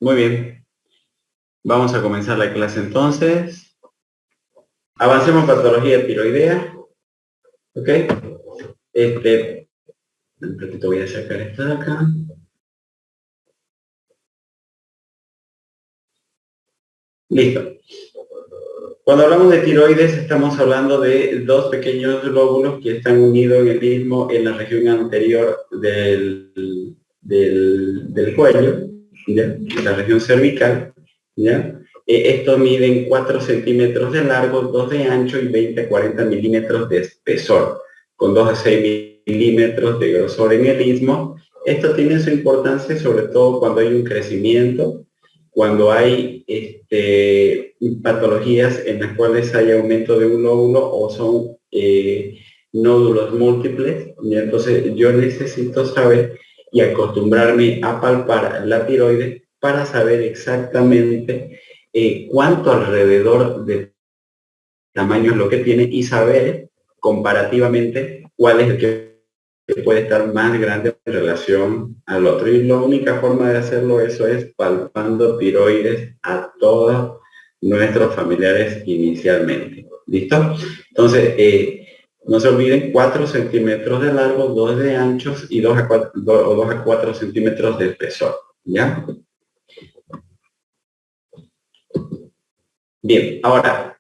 Muy bien. Vamos a comenzar la clase entonces. Avancemos patología tiroidea. ¿Ok? Un ratito voy a sacar esto de acá. Listo. Cuando hablamos de tiroides estamos hablando de dos pequeños lóbulos que están unidos en el istmo en la región anterior del cuello, ¿ya? La región cervical, ¿ya? Estos miden 4 centímetros de largo, 2 de ancho y 20 a 40 milímetros de espesor, con 2 a 6 milímetros de grosor en el istmo. Esto tiene su importancia sobre todo cuando hay un crecimiento, cuando hay patologías en las cuales hay aumento de un lóbulo o son nódulos múltiples, y entonces yo necesito saber y acostumbrarme a palpar la tiroides para saber exactamente cuánto alrededor de tamaño es lo que tiene y saber comparativamente cuál es el que puede estar más grande en relación al otro. Y la única forma de hacerlo eso es palpando tiroides a todos nuestros familiares inicialmente. ¿Listo? Entonces, no se olviden 4 centímetros de largo, 2 de anchos y 2 a 4 centímetros de espesor. ¿Ya? Bien, ahora,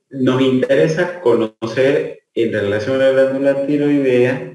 nos interesa conocer en relación a la glándula tiroidea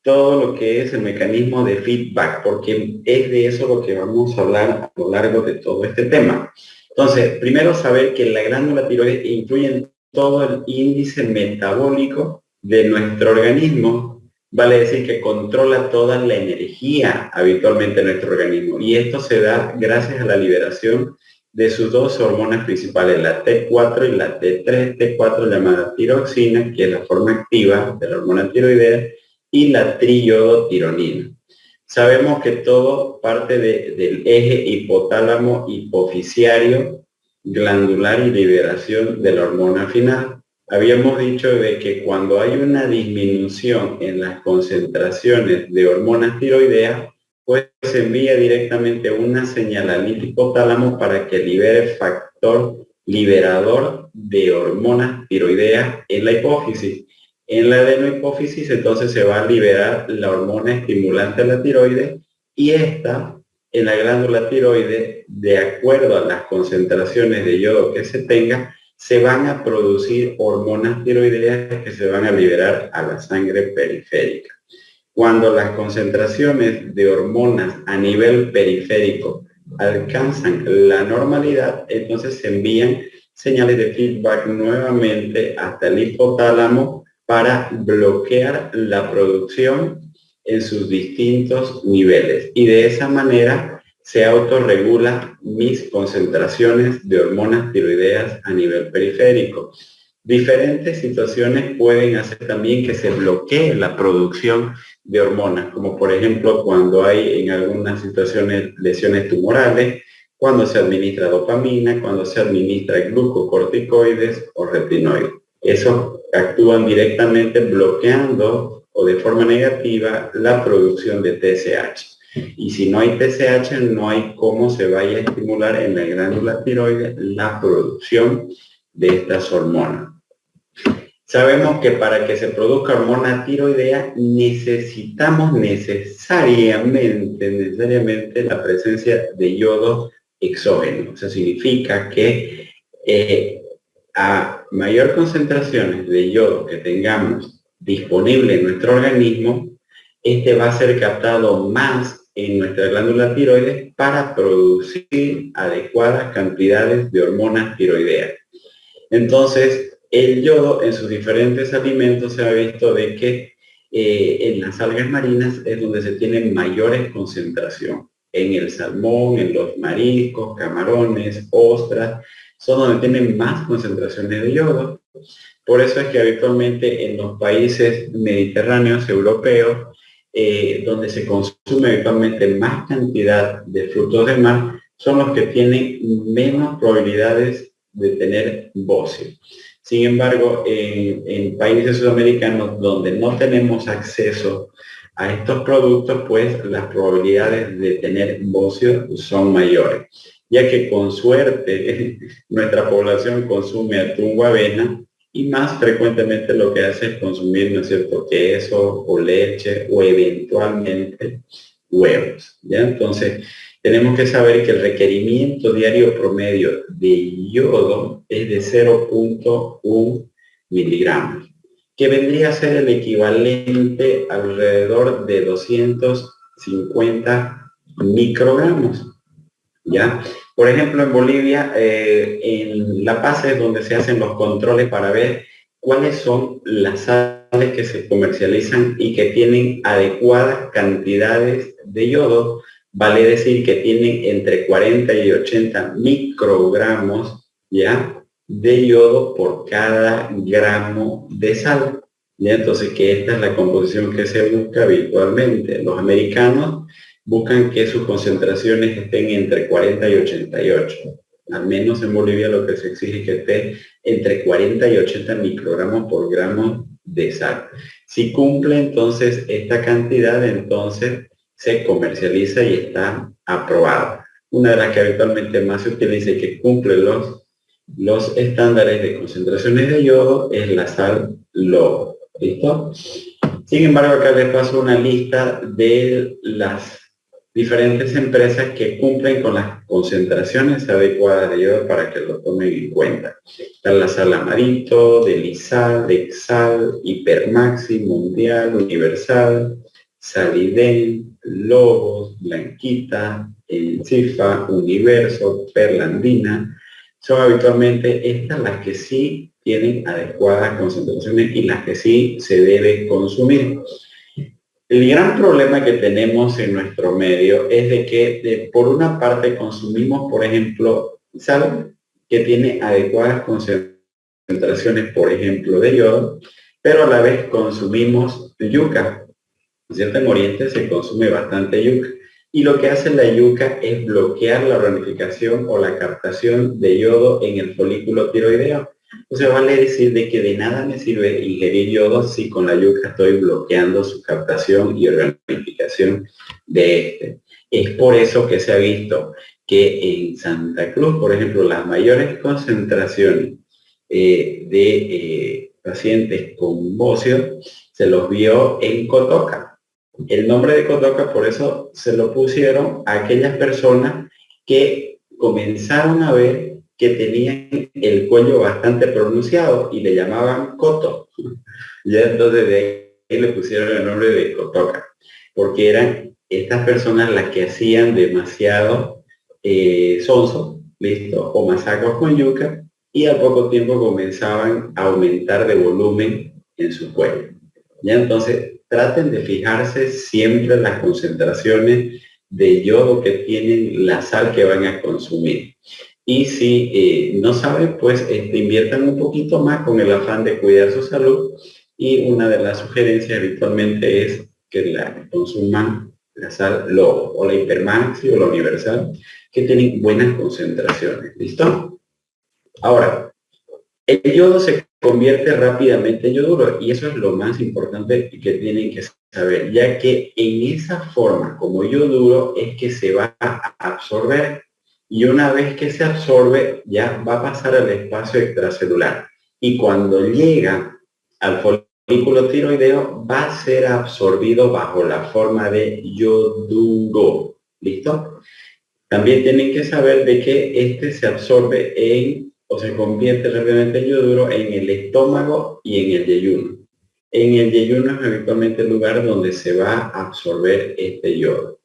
todo lo que es el mecanismo de feedback, porque es de eso lo que vamos a hablar a lo largo de todo este tema. Entonces, primero saber que la glándula tiroides influye en todo el índice metabólico de nuestro organismo, vale decir que controla toda la energía habitualmente en nuestro organismo, y esto se da gracias a la liberación de sus dos hormonas principales, la T4 y la T3, T4 llamada tiroxina, que es la forma activa de la hormona tiroidea, y la triiodotironina. Sabemos que todo parte del eje hipotálamo hipofisiario glandular y liberación de la hormona final. Habíamos dicho de que cuando hay una disminución en las concentraciones de hormonas tiroideas, pues se envía directamente una señal al hipotálamo para que libere factor liberador de hormonas tiroideas en la hipófisis. En la adenohipófisis entonces se va a liberar la hormona estimulante de la tiroides, y esta en la glándula tiroides, de acuerdo a las concentraciones de yodo que se tenga, se van a producir hormonas tiroideas que se van a liberar a la sangre periférica. Cuando las concentraciones de hormonas a nivel periférico alcanzan la normalidad, entonces se envían señales de feedback nuevamente hasta el hipotálamo para bloquear la producción en sus distintos niveles. Y de esa manera se autorregula mis concentraciones de hormonas tiroideas a nivel periférico. Diferentes situaciones pueden hacer también que se bloquee la producción de hormonas, como por ejemplo cuando hay en algunas situaciones lesiones tumorales, cuando se administra dopamina, cuando se administra glucocorticoides o retinoides. Esos actúan directamente bloqueando o de forma negativa la producción de TSH. Y si no hay TSH, no hay cómo se vaya a estimular en la glándula tiroides la producción de estas hormonas. Sabemos que para que se produzca hormona tiroidea necesitamos necesariamente la presencia de yodo exógeno. Eso significa que a mayor concentraciones de yodo que tengamos disponible en nuestro organismo, este va a ser captado más en nuestra glándula tiroides para producir adecuadas cantidades de hormonas tiroideas. Entonces, el yodo en sus diferentes alimentos se ha visto de que en las algas marinas es donde se tiene mayores concentración. En el salmón, en los mariscos, camarones, ostras, son donde tienen más concentraciones de yodo. Por eso es que habitualmente en los países mediterráneos europeos, donde se consume habitualmente más cantidad de frutos de mar, son los que tienen menos probabilidades de tener bocio. Sin embargo, en países sudamericanos donde no tenemos acceso a estos productos, pues las probabilidades de tener bocio son mayores, ya que con suerte nuestra población consume atún o avena y más frecuentemente lo que hace es consumir, ¿no es cierto?, queso o leche o eventualmente huevos, ¿ya? Entonces, tenemos que saber que el requerimiento diario promedio de yodo es de 0,1 miligramos, que vendría a ser el equivalente alrededor de 250 microgramos, ¿ya? Por ejemplo, en Bolivia, en La Paz es donde se hacen los controles para ver cuáles son las sales que se comercializan y que tienen adecuadas cantidades de yodo, vale decir que tienen entre 40 y 80 microgramos, ¿ya?, de yodo por cada gramo de sal. ¿Ya? Entonces, que esta es la composición que se busca habitualmente. Los americanos buscan que sus concentraciones estén entre 40 y 88. Al menos en Bolivia lo que se exige es que esté entre 40 y 80 microgramos por gramo de sal. Si cumple entonces esta cantidad, entonces se comercializa y está aprobado. Una de las que habitualmente más se utiliza y que cumple los estándares de concentraciones de yodo es la sal lobo. ¿Listo? Sin embargo, acá les paso una lista de las diferentes empresas que cumplen con las concentraciones adecuadas de yodo para que lo tomen en cuenta. Está la Sal Amarito, Delisal, Exal, Hipermaxi, Mundial, Universal, Saliden, Lobos, Blanquita, Encifa, Universo, Perlandina. Son habitualmente estas las que sí tienen adecuadas concentraciones y las que sí se debe consumir. El gran problema que tenemos en nuestro medio es de que por una parte consumimos, por ejemplo, sal que tiene adecuadas concentraciones, por ejemplo, de yodo, pero a la vez consumimos yuca. ¿Cierto? En Oriente se consume bastante yuca. Y lo que hace la yuca es bloquear la ramificación o la captación de yodo en el folículo tiroideo. O sea, vale decir de que de nada me sirve ingerir yodo si con la yuca estoy bloqueando su captación y ramificación de este. Es por eso que se ha visto que en Santa Cruz, por ejemplo, las mayores concentraciones de pacientes con bocio se los vio en Cotoca. El nombre de Cotoca, por eso se lo pusieron a aquellas personas que comenzaron a ver que tenían el cuello bastante pronunciado y le llamaban Coto. Y entonces de ahí le pusieron el nombre de Cotoca, porque eran estas personas las que hacían demasiado sonso, listo, o masacos con yuca, y al poco tiempo comenzaban a aumentar de volumen en su cuello. Ya entonces traten de fijarse siempre en las concentraciones de yodo que tienen la sal que van a consumir. Y si no saben, pues inviertan un poquito más con el afán de cuidar su salud. Y una de las sugerencias habitualmente es que la consuman la sal lobo o la hipermaxi o la universal, que tienen buenas concentraciones. ¿Listo? Ahora, el yodo se convierte rápidamente en yoduro y eso es lo más importante que tienen que saber, ya que en esa forma como yoduro es que se va a absorber y una vez que se absorbe ya va a pasar al espacio extracelular y cuando llega al folículo tiroideo va a ser absorbido bajo la forma de yoduro. ¿Listo? También tienen que saber de que este se absorbe o se convierte rápidamente en yoduro en el estómago y en el yeyuno. En el yeyuno es habitualmente el lugar donde se va a absorber este yodo.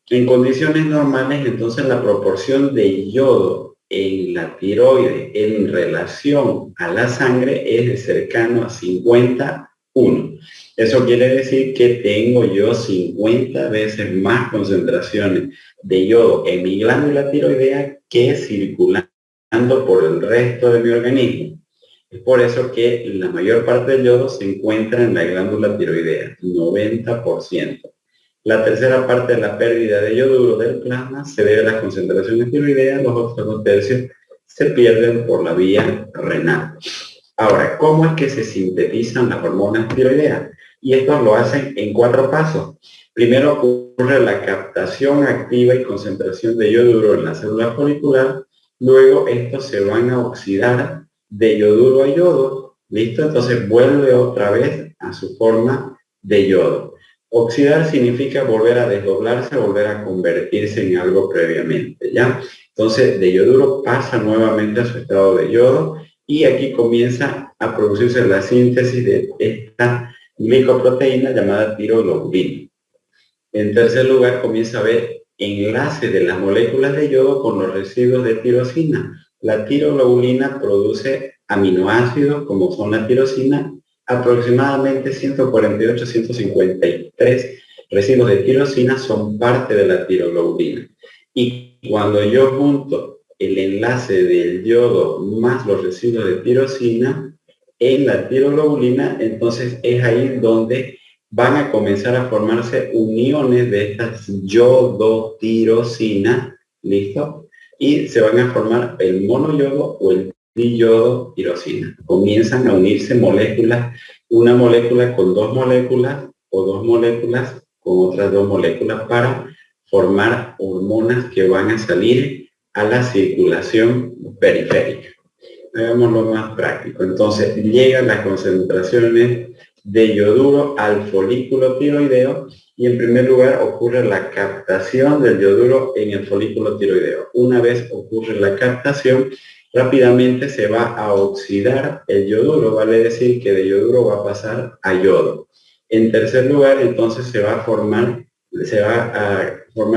En condiciones normales, entonces, la proporción de yodo en la tiroide en relación a la sangre es de cercano a 50:1. Eso quiere decir que tengo yo 50 veces más concentraciones de yodo en mi glándula tiroidea que circulando por el resto de mi organismo. Es por eso que la mayor parte del yodo se encuentra en la glándula tiroidea, 90%. La tercera parte de la pérdida de yoduro del plasma se debe a las concentraciones tiroideas, los otros 2/3 se pierden por la vía renal. Ahora, ¿cómo es que se sintetizan las hormonas tiroideas? y estos lo hacen en 4 pasos. Primero ocurre la captación activa y concentración de yoduro en la célula folicular, luego estos se van a oxidar de yoduro a yodo, ¿listo? Entonces vuelve otra vez a su forma de yodo. Oxidar significa volver a desdoblarse, volver a convertirse en algo previamente, ¿ya? Entonces, de yoduro pasa nuevamente a su estado de yodo y aquí comienza a producirse la síntesis de esta glicoproteína llamada tiroglobulina. En tercer lugar, comienza a haber enlace de las moléculas de yodo con los residuos de tirosina. La tiroglobulina produce aminoácidos como son la tirosina, aproximadamente 148-153 residuos de tirosina son parte de la tiroglobulina. Y cuando yo junto el enlace del yodo más los residuos de tirosina en la tiroglobulina, entonces es ahí donde van a comenzar a formarse uniones de estas yodotirosina, ¿listo? Y se van a formar el monoyodo o el diyodotirosina. Comienzan a unirse moléculas, una molécula con 2 moléculas o 2 moléculas con otras 2 moléculas para formar hormonas que van a salir a la circulación periférica. Hagámoslo más práctico. Entonces, llegan las concentraciones de yoduro al folículo tiroideo y en primer lugar ocurre la captación del yoduro en el folículo tiroideo. Una vez ocurre la captación, rápidamente se va a oxidar el yoduro, vale decir que de yoduro va a pasar a yodo. En tercer lugar, entonces se va a formar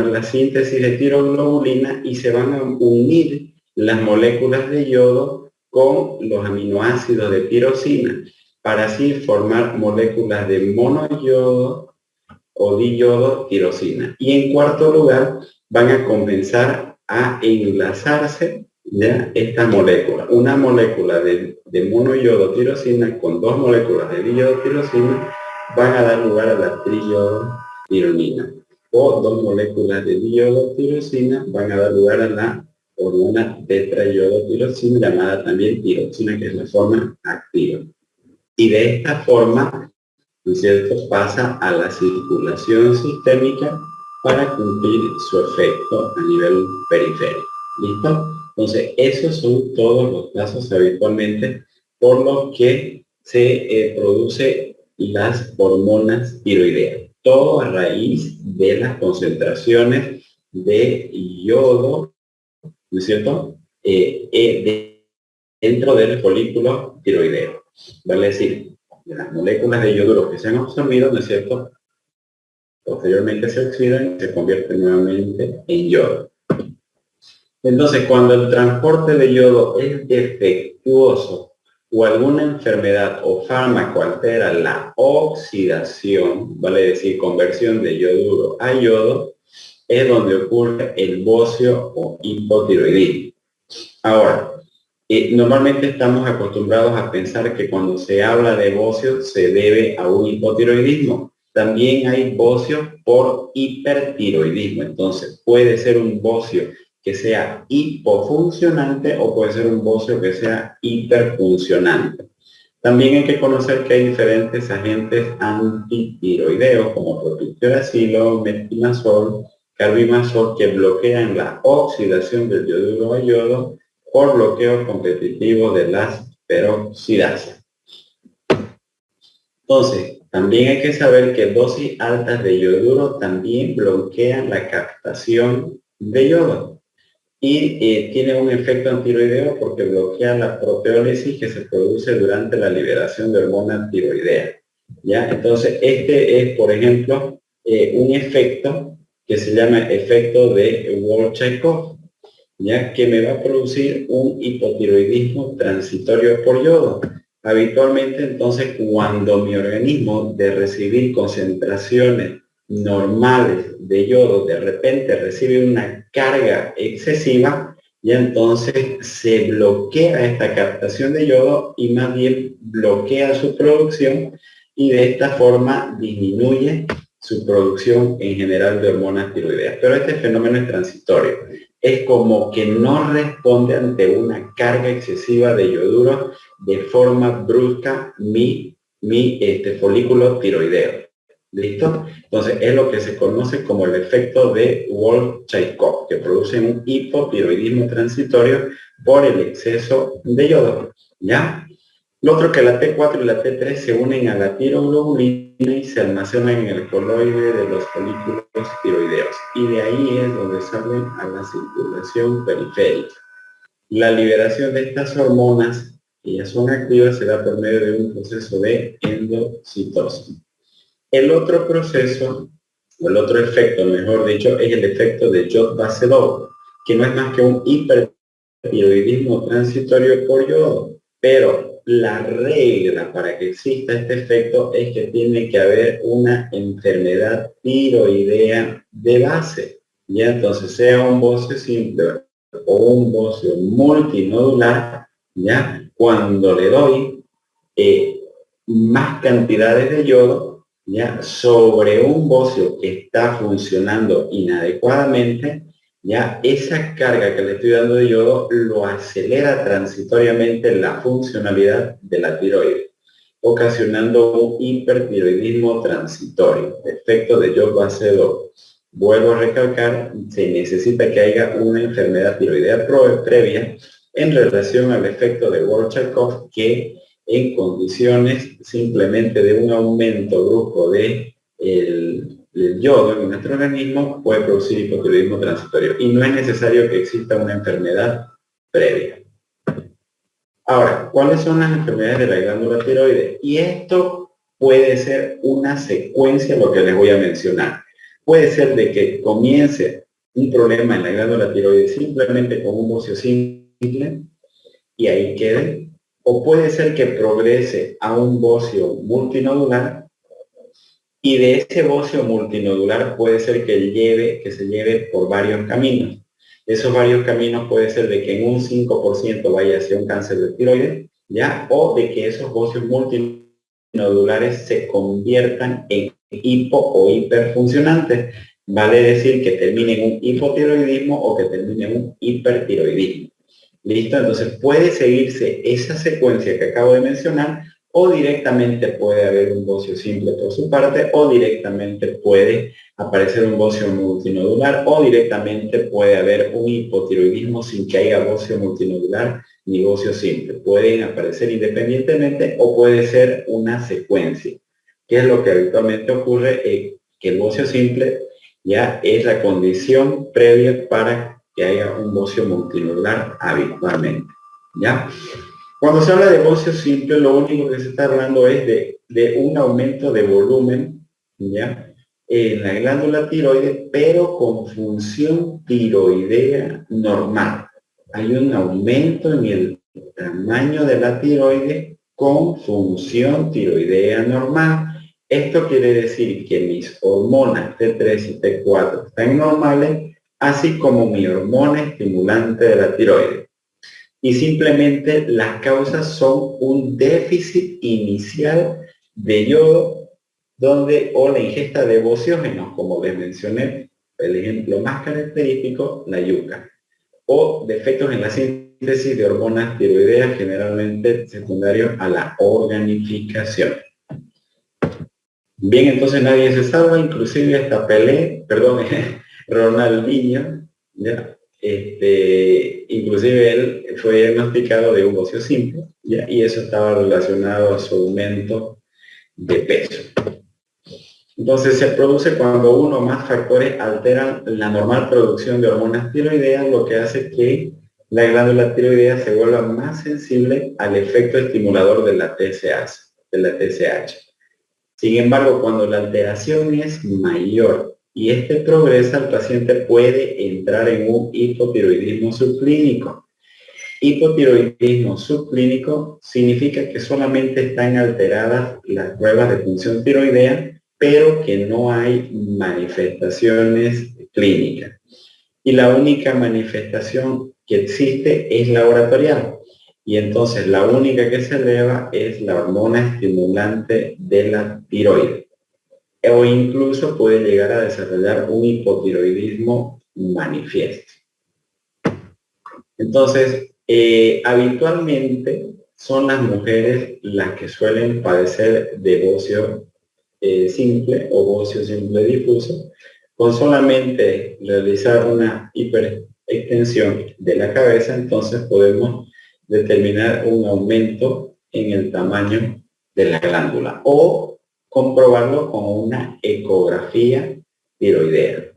la síntesis de tiroglobulina y se van a unir las moléculas de yodo con los aminoácidos de tirosina para así formar moléculas de monoyodo o diyodotirosina. Y en cuarto lugar, van a comenzar a enlazarse ya esta molécula. Una molécula de monoyodotirosina con 2 moléculas de diyodotirosina van a dar lugar a la triyodotironina. O 2 moléculas de diyodotirosina van a dar lugar a la hormona tetrayodotirosina, llamada también tiroxina, que es la forma activa. Y de esta forma, ¿no es cierto?, pasa a la circulación sistémica para cumplir su efecto a nivel periférico. ¿Listo? Entonces, esos son todos los casos habitualmente por los que se produce las hormonas tiroideas. Todo a raíz de las concentraciones de yodo, ¿no es cierto?, dentro del folículo tiroideo. Vale decir, de las moléculas de yoduro que se han absorbido, ¿no es cierto?, posteriormente se oxidan y se convierten nuevamente en yodo. Entonces, cuando el transporte de yodo es defectuoso o alguna enfermedad o fármaco altera la oxidación, vale decir, conversión de yoduro a yodo, es donde ocurre el bocio o hipotiroidismo. Ahora, normalmente estamos acostumbrados a pensar que cuando se habla de bocio se debe a un hipotiroidismo. También hay bocio por hipertiroidismo. Entonces, puede ser un bocio que sea hipofuncionante o puede ser un bocio que sea hiperfuncionante. También hay que conocer que hay diferentes agentes antitiroideos como propiltiuracilo, metimazol, carbimazol, que bloquean la oxidación del yoduro a yodo por bloqueo competitivo de las peroxidasas. Entonces, también hay que saber que dosis altas de yoduro también bloquean la captación de yodo y tiene un efecto antiroideo porque bloquea la proteólisis que se produce durante la liberación de hormona tiroidea. ¿Ya? Entonces, este es, por ejemplo, un efecto que se llama efecto de Wolff-Chaikoff, ya que me va a producir un hipotiroidismo transitorio por yodo. Habitualmente, entonces, cuando mi organismo de recibir concentraciones normales de yodo de repente recibe una carga excesiva, y entonces se bloquea esta captación de yodo y más bien bloquea su producción y de esta forma disminuye su producción en general de hormonas tiroideas. Pero este fenómeno es transitorio. Es como que no responde ante una carga excesiva de yoduro de forma brusca mi mi folículo tiroideo. ¿Listo? Entonces es lo que se conoce como el efecto de Wolff-Chaikoff, que produce un hipotiroidismo transitorio por el exceso de yodo. ¿Ya? Lo otro que la T4 y la T3 se unen a la tiroglobulina y se almacenan en el coloide de los folículos tiroideos. Y de ahí es donde salen a la circulación periférica. La liberación de estas hormonas, que ya son activas, se da por medio de un proceso de endocitosis. El otro proceso, o el otro efecto, mejor dicho, es el efecto de Jod base doble, que no es más que un hipertiroidismo transitorio por yodo. Pero la regla para que exista este efecto es que tiene que haber una enfermedad tiroidea de base. Ya entonces, sea un bocio simple o un bocio multinodular, ya cuando le doy más cantidades de yodo, ya sobre un bocio que está funcionando inadecuadamente, ya esa carga que le estoy dando de yodo lo acelera transitoriamente la funcionalidad de la tiroides, ocasionando un hipertiroidismo transitorio, efecto de Jod base 2. Vuelvo a recalcar, se necesita que haya una enfermedad tiroidea previa en relación al efecto de Wolff-Chaikoff, que en condiciones simplemente de un aumento brusco de el yodo en nuestro organismo puede producir hipotiroidismo transitorio y no es necesario que exista una enfermedad previa. Ahora, ¿cuáles son las enfermedades de la glándula tiroides? Y esto puede ser una secuencia, lo que les voy a mencionar. Puede ser de que comience un problema en la glándula tiroides simplemente con un bocio simple y ahí quede, o puede ser que progrese a un bocio multinodular y de ese bocio multinodular puede ser que se lleve por varios caminos. Esos varios caminos puede ser de que en un 5% vaya hacia un cáncer de tiroides, ¿ya? O de que esos bocios multinodulares se conviertan en hipo o hiperfuncionantes. Vale decir que termine en un hipotiroidismo o que termine en un hipertiroidismo. ¿Listo? Entonces puede seguirse esa secuencia que acabo de mencionar o directamente puede haber un bocio simple por su parte o directamente puede aparecer un bocio multinodular o directamente puede haber un hipotiroidismo sin que haya bocio multinodular ni bocio simple. Pueden aparecer independientemente o puede ser una secuencia, que es lo que habitualmente ocurre, que el bocio simple ya es la condición previa para que haya un bocio multinodular habitualmente, ¿ya? Cuando se habla de bocio simple, lo único que se está hablando es de un aumento de volumen, ¿ya? En la glándula tiroides, pero con función tiroidea normal. Hay un aumento en el tamaño de la tiroides con función tiroidea normal. Esto quiere decir que mis hormonas T3 y T4 están normales, así como mi hormona estimulante de la tiroides. Y simplemente las causas son un déficit inicial de yodo o la ingesta de bociógenos, como les mencioné, el ejemplo más característico, la yuca, o defectos en la síntesis de hormonas tiroideas, generalmente secundarios a la organificación. Bien, entonces nadie se salva, inclusive hasta Ronaldinho, ¿ya? Inclusive él fue diagnosticado de un bocio simple, ¿ya? Y eso estaba relacionado a su aumento de peso. Entonces se produce cuando uno o más factores alteran la normal producción de hormonas tiroideas, lo que hace que la glándula tiroidea se vuelva más sensible al efecto estimulador de la TSH. Sin embargo, cuando la alteración es mayor y este progresa, el paciente puede entrar en un hipotiroidismo subclínico. Hipotiroidismo subclínico significa que solamente están alteradas las pruebas de función tiroidea, pero que no hay manifestaciones clínicas. Y la única manifestación que existe es laboratorial. Y entonces la única que se eleva es la hormona estimulante de la tiroides. O incluso puede llegar a desarrollar un hipotiroidismo manifiesto. Entonces, habitualmente son las mujeres las que suelen padecer de bocio simple o bocio simple difuso, con solamente realizar una hiperextensión de la cabeza, entonces podemos determinar un aumento en el tamaño de la glándula o comprobarlo con una ecografía tiroidea.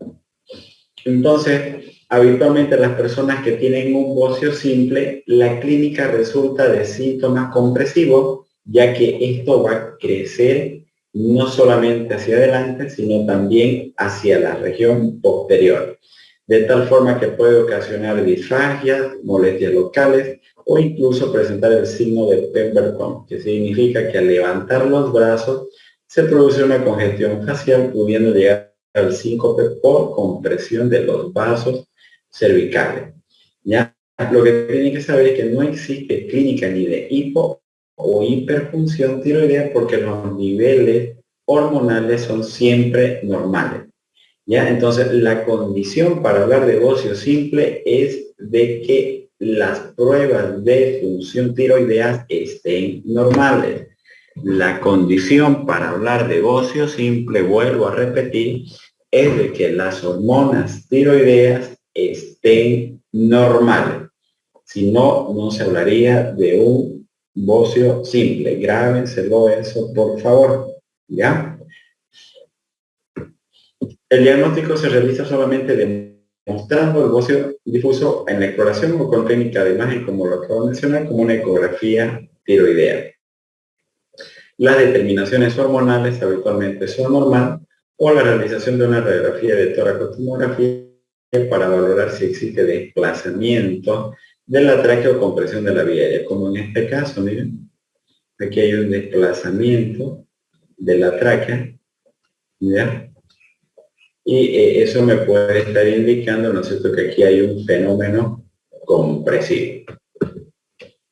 Entonces, habitualmente las personas que tienen un bocio simple, la clínica resulta de síntomas compresivos, ya que esto va a crecer no solamente hacia adelante, sino también hacia la región posterior, de tal forma que puede ocasionar disfagias, molestias locales o incluso presentar el signo de Pemberton, que significa que al levantar los brazos se produce una congestión facial, pudiendo llegar al síncope por compresión de los vasos cervicales. ¿Ya? Lo que tienen que saber es que no existe clínica ni de hipo o hiperfunción tiroidea porque los niveles hormonales son siempre normales. ¿Ya? Entonces, la condición para hablar de bocio simple es de que las pruebas de función tiroidea estén normales. La condición para hablar de bocio simple, vuelvo a repetir, es de que las hormonas tiroideas estén normales. Si no, no se hablaría de un bocio simple. Grábenselo eso, por favor. ¿Ya? El diagnóstico se realiza solamente demostrando el bocio difuso en la exploración o con técnica de imagen, como lo acabo de mencionar, como una ecografía tiroidea. Las determinaciones hormonales habitualmente son normal o la realización de una radiografía de toracotomografía para valorar si existe desplazamiento de la tráquea o compresión de la vía aérea, como en este caso, miren, aquí hay un desplazamiento de la tráquea, ¿ya? Y eso me puede estar indicando, ¿no es cierto?, que aquí hay un fenómeno compresivo.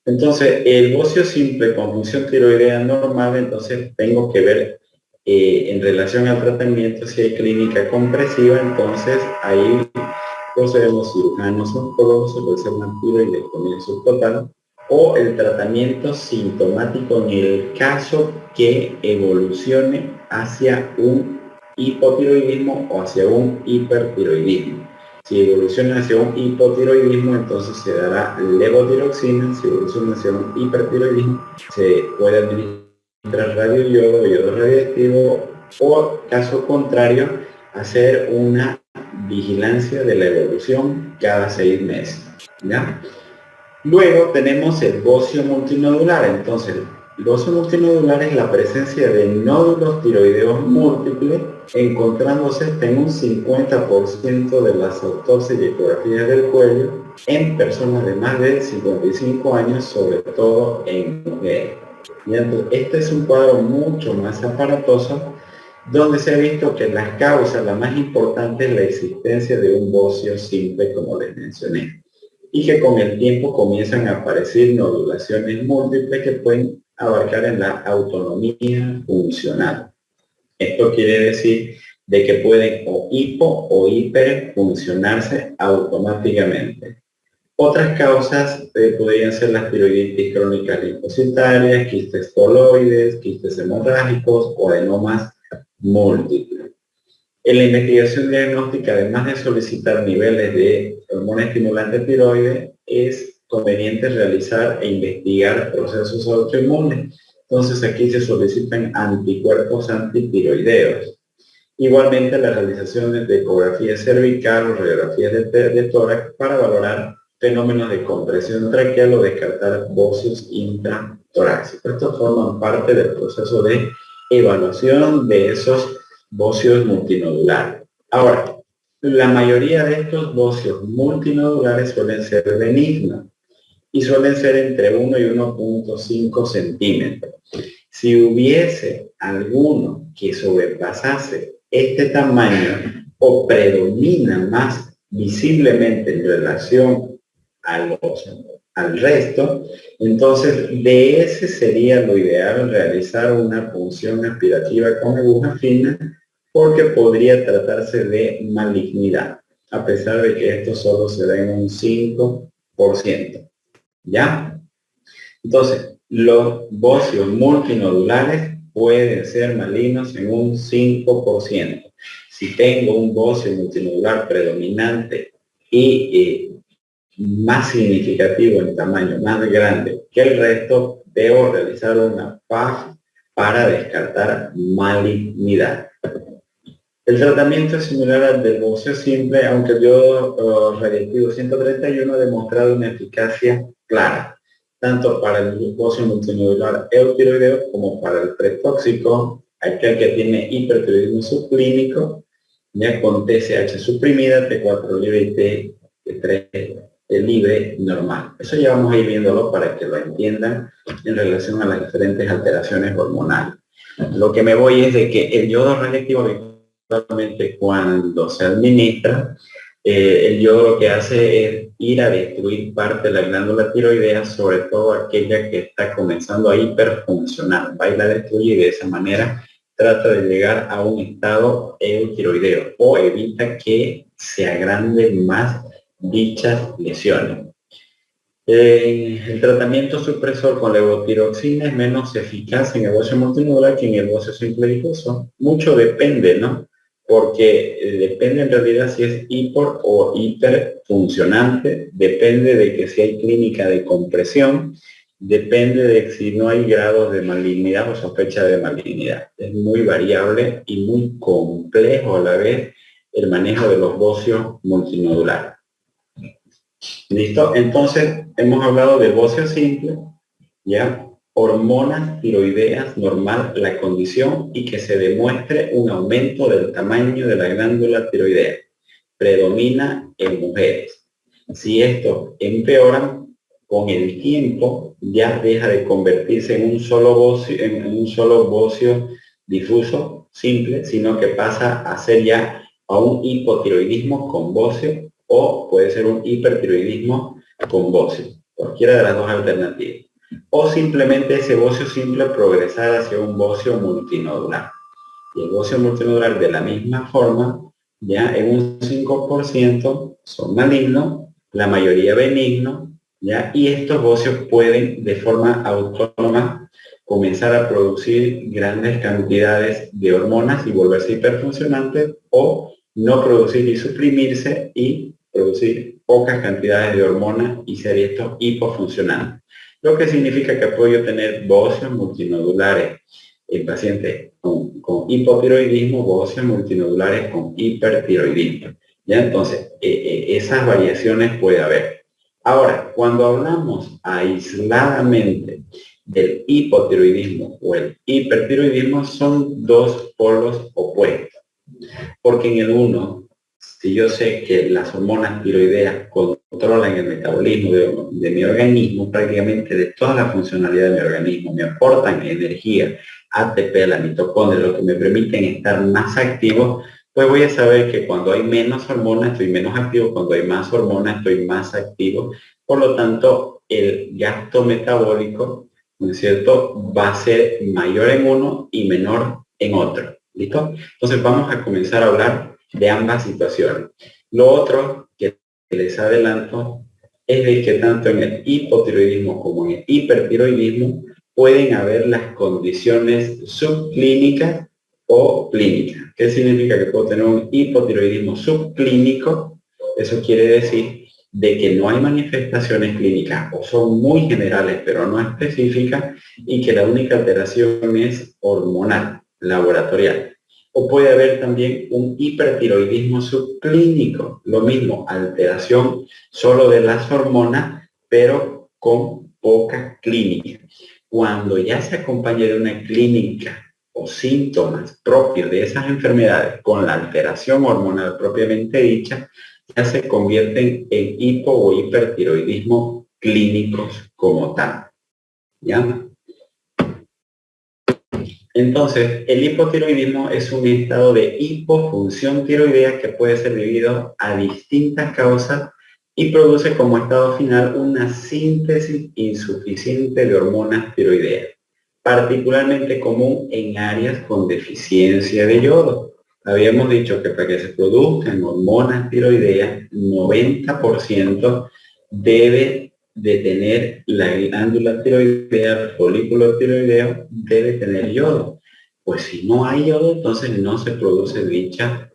Entonces, el bocio simple con función tiroidea normal, entonces tengo que ver en relación al tratamiento si hay clínica compresiva, entonces ahí procedemos cirujanos oncólogos, se puede hacer una tiroidectomía subtotal o el tratamiento sintomático en el caso que evolucione hacia un hipotiroidismo o hacia un hipertiroidismo. Si evoluciona hacia un hipotiroidismo, entonces se dará levotiroxina. Si evoluciona hacia un hipertiroidismo, se puede administrar radioyodo, yodo radioactivo o, caso contrario, hacer una vigilancia de la evolución cada 6 meses. ¿Ya? Luego tenemos el bocio multinodular. Entonces, el bocio multinodular es la presencia de nódulos tiroideos múltiples, encontrándose hasta en un 50% de las autopsias y ecografías del cuello en personas de más de 55 años, sobre todo en mujeres. Y entonces, este es un cuadro mucho más aparatoso, donde se ha visto que las causas, la más importante es la existencia de un bocio simple, como les mencioné, y que con el tiempo comienzan a aparecer nodulaciones múltiples que pueden abarcar en la autonomía funcional. Esto quiere decir de que pueden o hipo o hiperfuncionarse automáticamente. Otras causas podrían ser las tiroiditis crónicas linfocitarias, quistes coloides, quistes hemorrágicos o adenomas múltiples. En la investigación diagnóstica, además de solicitar niveles de hormona estimulante tiroides, es conveniente realizar e investigar procesos autoinmunes. Entonces aquí se solicitan anticuerpos antitiroideos. Igualmente las realizaciones de ecografía cervical o radiografías de tórax para valorar fenómenos de compresión traqueal o descartar bocios intratorácicos. Estos forman parte del proceso de evaluación de esos bocios multinodulares. Ahora, la mayoría de estos bocios multinodulares suelen ser benignos y suelen ser entre 1 y 1.5 centímetros. Si hubiese alguno que sobrepasase este tamaño o predomina más visiblemente en relación al resto, entonces de ese sería lo ideal realizar una punción aspirativa con aguja fina, porque podría tratarse de malignidad, a pesar de que esto solo se da en un 5%. ¿Ya? Entonces, Los bocios multinodulares pueden ser malignos en un 5%. Si tengo un bocio multinodular predominante y más significativo en tamaño, más grande que el resto, debo realizar una PAF para descartar malignidad. El tratamiento es similar al del bocio simple, aunque el yodo radiactivo 131 ha demostrado una eficacia clara, tanto para el bocio multinodular eutiroideo como para el pretóxico, aquel que tiene hipertiroidismo subclínico, ya con TSH suprimida, T4 libre y T3 libre normal. Eso ya vamos a ir viéndolo para que lo entiendan en relación a las diferentes alteraciones hormonales. Lo que me voy es de que el yodo radiactivo, cuando se administra, el yodo lo que hace es ir a destruir parte de la glándula tiroidea, sobre todo aquella que está comenzando a hiperfuncionar. Va y la destruye y de esa manera trata de llegar a un estado eutiroideo o evita que se agranden más dichas lesiones. El tratamiento supresor con levotiroxina es menos eficaz en el bocio multinodular que en el bocio simple difuso. Mucho depende, ¿no? Porque depende en realidad si es hipor o hiperfuncionante, depende de que si hay clínica de compresión, depende de si no hay grados de malignidad o sospecha de malignidad. Es muy variable y muy complejo a la vez el manejo de los bocios multinodulares. ¿Listo? Entonces, hemos hablado de bocio simple, ¿ya? Hormonas tiroideas normal la condición y que se demuestre un aumento del tamaño de la glándula tiroidea. Predomina en mujeres. Si esto empeora, con el tiempo ya deja de convertirse en un solo bocio difuso simple, sino que pasa a ser ya a un hipotiroidismo con bocio o puede ser un hipertiroidismo con bocio, cualquiera de las dos alternativas. O simplemente ese bocio simple progresar hacia un bocio multinodular. Y el bocio multinodular de la misma forma, ya en un 5% son malignos, la mayoría benignos, ¿ya? Y estos bocios pueden de forma autónoma comenzar a producir grandes cantidades de hormonas y volverse hiperfuncionantes o no producir y suprimirse y producir pocas cantidades de hormonas y ser estos hipofuncionantes. Lo que significa que puedo tener bocios multinodulares en pacientes con hipotiroidismo, bocios multinodulares con hipertiroidismo. ¿Ya? Entonces, esas variaciones puede haber. Ahora, cuando hablamos aisladamente del hipotiroidismo o el hipertiroidismo, son dos polos opuestos. Porque en el uno, si yo sé que las hormonas tiroideas controlan el metabolismo de mi organismo, prácticamente de toda la funcionalidad de mi organismo, me aportan energía, ATP, la mitocondria, lo que me permiten estar más activo, pues voy a saber que cuando hay menos hormonas estoy menos activo, cuando hay más hormonas estoy más activo. Por lo tanto, el gasto metabólico, ¿no es cierto?, va a ser mayor en uno y menor en otro. ¿Listo? Entonces vamos a comenzar a hablar de ambas situaciones. Lo otro que les adelanto es de que tanto en el hipotiroidismo como en el hipertiroidismo pueden haber las condiciones subclínicas o clínicas. ¿Qué significa? Que puedo tener un hipotiroidismo subclínico. Eso quiere decir de que no hay manifestaciones clínicas o son muy generales pero no específicas y que la única alteración es hormonal, laboratorial. O puede haber también un hipertiroidismo subclínico, lo mismo, alteración solo de las hormonas, pero con poca clínica. Cuando ya se acompaña de una clínica o síntomas propios de esas enfermedades con la alteración hormonal propiamente dicha, ya se convierten en hipo o hipertiroidismo clínicos como tal. ¿Ya? Entonces, el hipotiroidismo es un estado de hipofunción tiroidea que puede ser debido a distintas causas y produce como estado final una síntesis insuficiente de hormonas tiroideas, particularmente común en áreas con deficiencia de yodo. Habíamos dicho que para que se produzcan hormonas tiroideas, 90% debe de tener la glándula tiroidea, el folículo tiroideo, debe tener yodo. Pues si no hay yodo, entonces no se produce dicha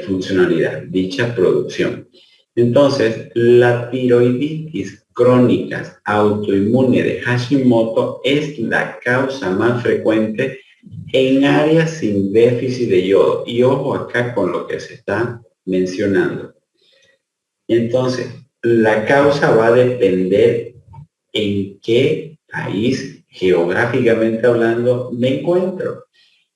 funcionalidad, dicha producción. Entonces, la tiroiditis crónica autoinmune de Hashimoto es la causa más frecuente en áreas sin déficit de yodo. Y ojo acá con lo que se está mencionando. Entonces, la causa va a depender en qué país, geográficamente hablando, me encuentro.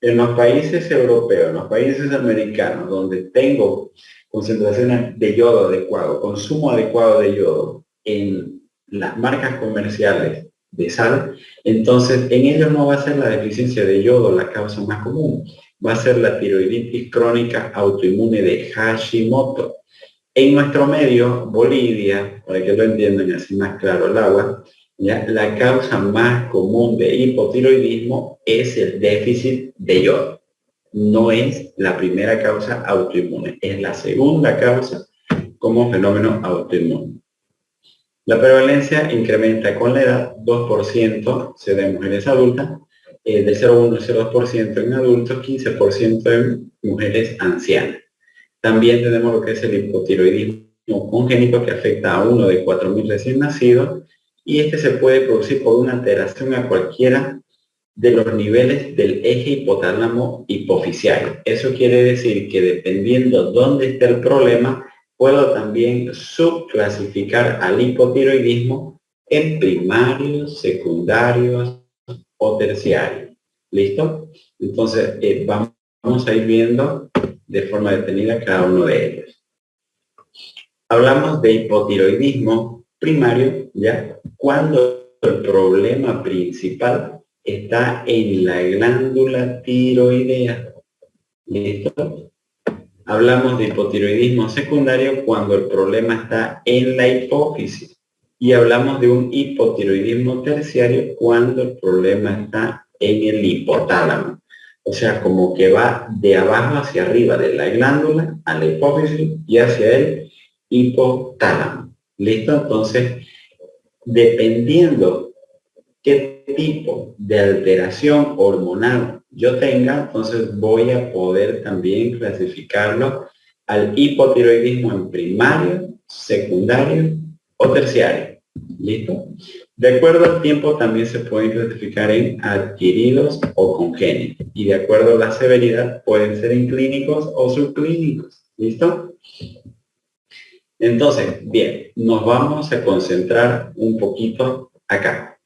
En los países europeos, en los países americanos, donde tengo concentraciones de yodo adecuado, consumo adecuado de yodo en las marcas comerciales de sal, entonces en ellos no va a ser la deficiencia de yodo la causa más común, va a ser la tiroiditis crónica autoinmune de Hashimoto. En nuestro medio, Bolivia, para que lo entiendan así más claro el agua, ¿ya? La causa más común de hipotiroidismo es el déficit de yodo. No es la primera causa autoinmune, es la segunda causa como fenómeno autoinmune. La prevalencia incrementa con la edad, 2% se da en mujeres adultas, del 0,1 al 0,2% en adultos, 15% en mujeres ancianas. También tenemos lo que es el hipotiroidismo congénito que afecta a uno de 4.000 recién nacidos y este se puede producir por una alteración a cualquiera de los niveles del eje hipotálamo hipofisiario. Eso quiere decir que dependiendo dónde esté el problema, puedo también subclasificar al hipotiroidismo en primarios, secundarios o terciarios. ¿Listo? Entonces, vamos a ir viendo de forma detenida cada uno de ellos. Hablamos de hipotiroidismo primario, ¿ya? Cuando el problema principal está en la glándula tiroidea. ¿Listo? Hablamos de hipotiroidismo secundario cuando el problema está en la hipófisis. Y hablamos de un hipotiroidismo terciario cuando el problema está en el hipotálamo. O sea, como que va de abajo hacia arriba, de la glándula a la hipófisis y hacia el hipotálamo. ¿Listo? Entonces, dependiendo qué tipo de alteración hormonal yo tenga, entonces voy a poder también clasificarlo al hipotiroidismo en primario, secundario o terciario. ¿Listo? De acuerdo al tiempo también se pueden clasificar en adquiridos o congénitos. Y de acuerdo a la severidad pueden ser en clínicos o subclínicos. ¿Listo? Entonces, bien, nos vamos a concentrar un poquito acá.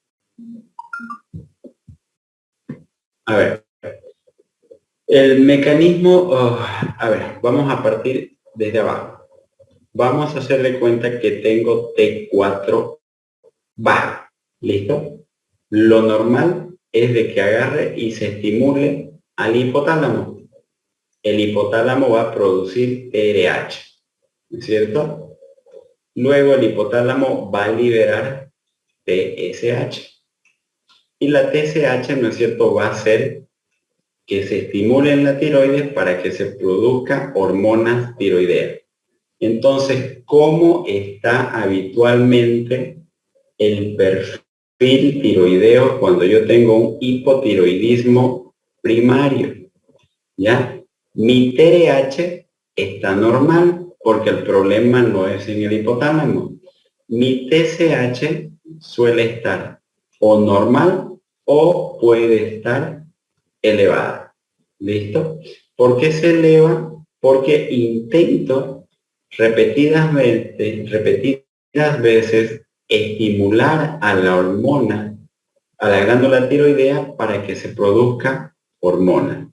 A ver, el mecanismo, a ver, vamos a partir desde abajo. Vamos a hacerle cuenta que tengo T4 baja. ¿Listo? Lo normal es de que agarre y se estimule al hipotálamo. El hipotálamo va a producir TRH, ¿no es cierto? Luego el hipotálamo va a liberar TSH. Y la TSH, ¿no es cierto?, va a hacer que se estimule en la tiroides para que se produzca hormonas tiroideas. Entonces, ¿cómo está habitualmente el perfil tiroideo cuando yo tengo un hipotiroidismo primario? ¿Ya? Mi TRH está normal porque el problema no es en el hipotálamo. Mi TSH suele estar o normal o puede estar elevada. ¿Listo? ¿Por qué se eleva? Porque intento repetidas veces estimular a la hormona, a la glándula tiroidea para que se produzca hormona.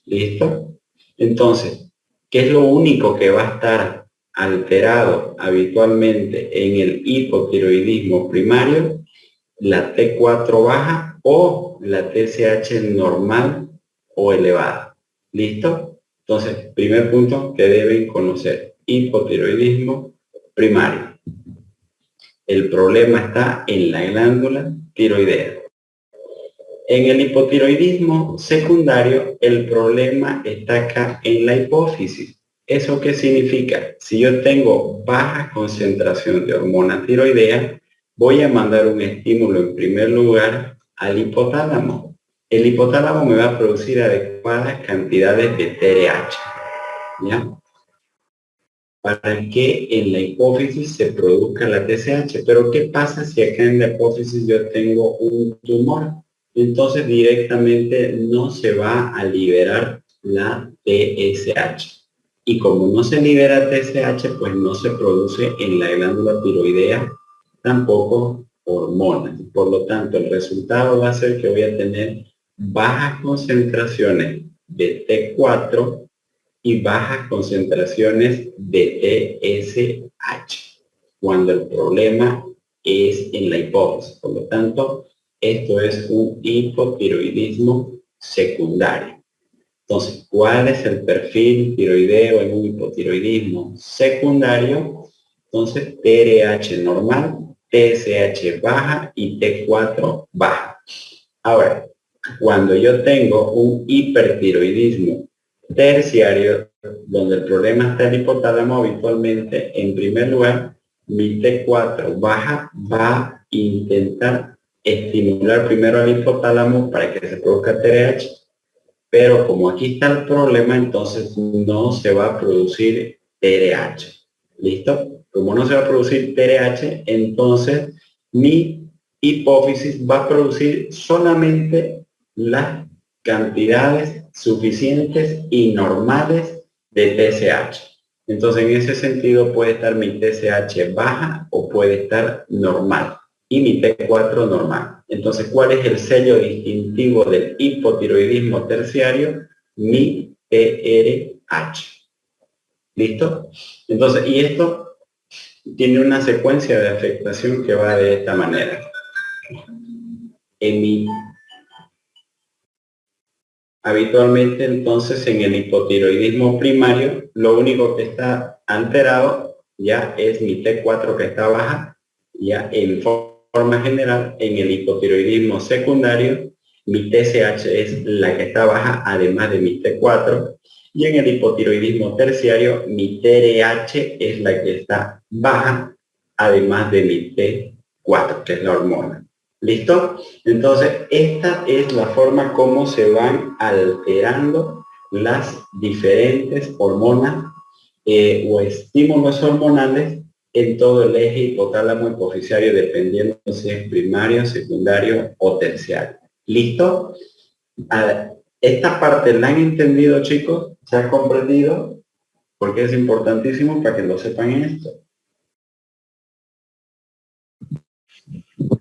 ¿Listo? Entonces, ¿qué es lo único que va a estar alterado habitualmente en el hipotiroidismo primario? La T4 baja o la TSH normal o elevada. ¿Listo? Entonces, primer punto que deben conocer, hipotiroidismo primario. El problema está en la glándula tiroidea. En el hipotiroidismo secundario, el problema está acá en la hipófisis. ¿Eso qué significa? Si yo tengo baja concentración de hormona tiroidea, Voy a mandar un estímulo en primer lugar al hipotálamo. El hipotálamo me va a producir adecuadas cantidades de TRH, ¿ya? Para que en la hipófisis se produzca la TSH. Pero ¿qué pasa si acá en la hipófisis yo tengo un tumor? Entonces directamente no se va a liberar la TSH. Y como no se libera TSH, pues no se produce en la glándula tiroidea tampoco hormonas. Por lo tanto, el resultado va a ser que voy a tener bajas concentraciones de T4 y bajas concentraciones de TSH, cuando el problema es en la hipófisis. Por lo tanto, esto es un hipotiroidismo secundario. Entonces, ¿cuál es el perfil tiroideo en un hipotiroidismo secundario? Entonces, TRH normal, TSH baja y T4 baja. Ahora, cuando yo tengo un hipertiroidismo terciario, donde el problema está en el hipotálamo, habitualmente, en primer lugar, mi T4 baja va a intentar estimular primero al hipotálamo para que se produzca TRH, pero como aquí está el problema, entonces no se va a producir TRH. ¿Listo? Como no se va a producir TRH, entonces mi hipófisis va a producir solamente las cantidades suficientes y normales de TSH. Entonces, en ese sentido puede estar mi TSH baja o puede estar normal y mi T4 normal. Entonces, ¿cuál es el sello distintivo del hipotiroidismo terciario? Mi TRH. ¿Listo? Entonces, y esto tiene una secuencia de afectación que va de esta manera. Habitualmente, entonces, en el hipotiroidismo primario, lo único que está alterado ya es mi T4 que está baja, ya en forma general. En el hipotiroidismo secundario, mi TSH es la que está baja, además de mi T4, y en el hipotiroidismo terciario, mi TRH es la que está baja, además de mi T4, que es la hormona. ¿Listo? Entonces, esta es la forma como se van alterando las diferentes hormonas o estímulos hormonales en todo el eje hipotálamo hipoficiario, dependiendo si es primario, secundario o terciario. ¿Listo? Esta parte la han entendido, chicos, se ha comprendido, porque es importantísimo para que lo sepan en esto.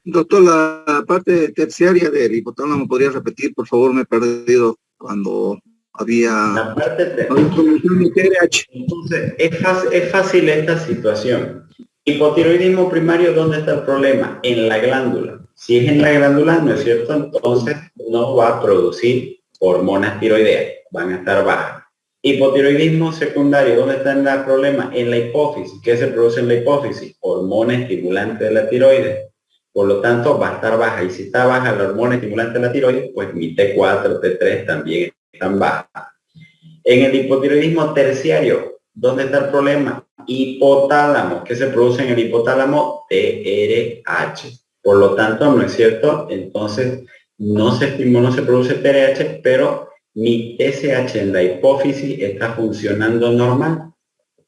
Doctor, la parte terciaria del hipotálamo, ¿podría repetir? Por favor, me he perdido cuando había La parte introducción de TRH. Entonces, es fácil esta situación. Hipotiroidismo primario, ¿dónde está el problema? En la glándula. Si es en la glándula, ¿no es cierto? Entonces no va a producir hormonas tiroideas, van a estar bajas. Hipotiroidismo secundario, ¿dónde está el problema? En la hipófisis. ¿Qué se produce en la hipófisis? Hormona estimulante de la tiroides. Por lo tanto, va a estar baja. Y si está baja la hormona estimulante de la tiroides, pues mi T4, T3 también están bajas. En el hipotiroidismo terciario, ¿dónde está el problema? Hipotálamo. ¿Qué se produce en el hipotálamo? TRH. Por lo tanto, no es cierto. Entonces, no se produce TRH, pero mi TSH en la hipófisis está funcionando normal.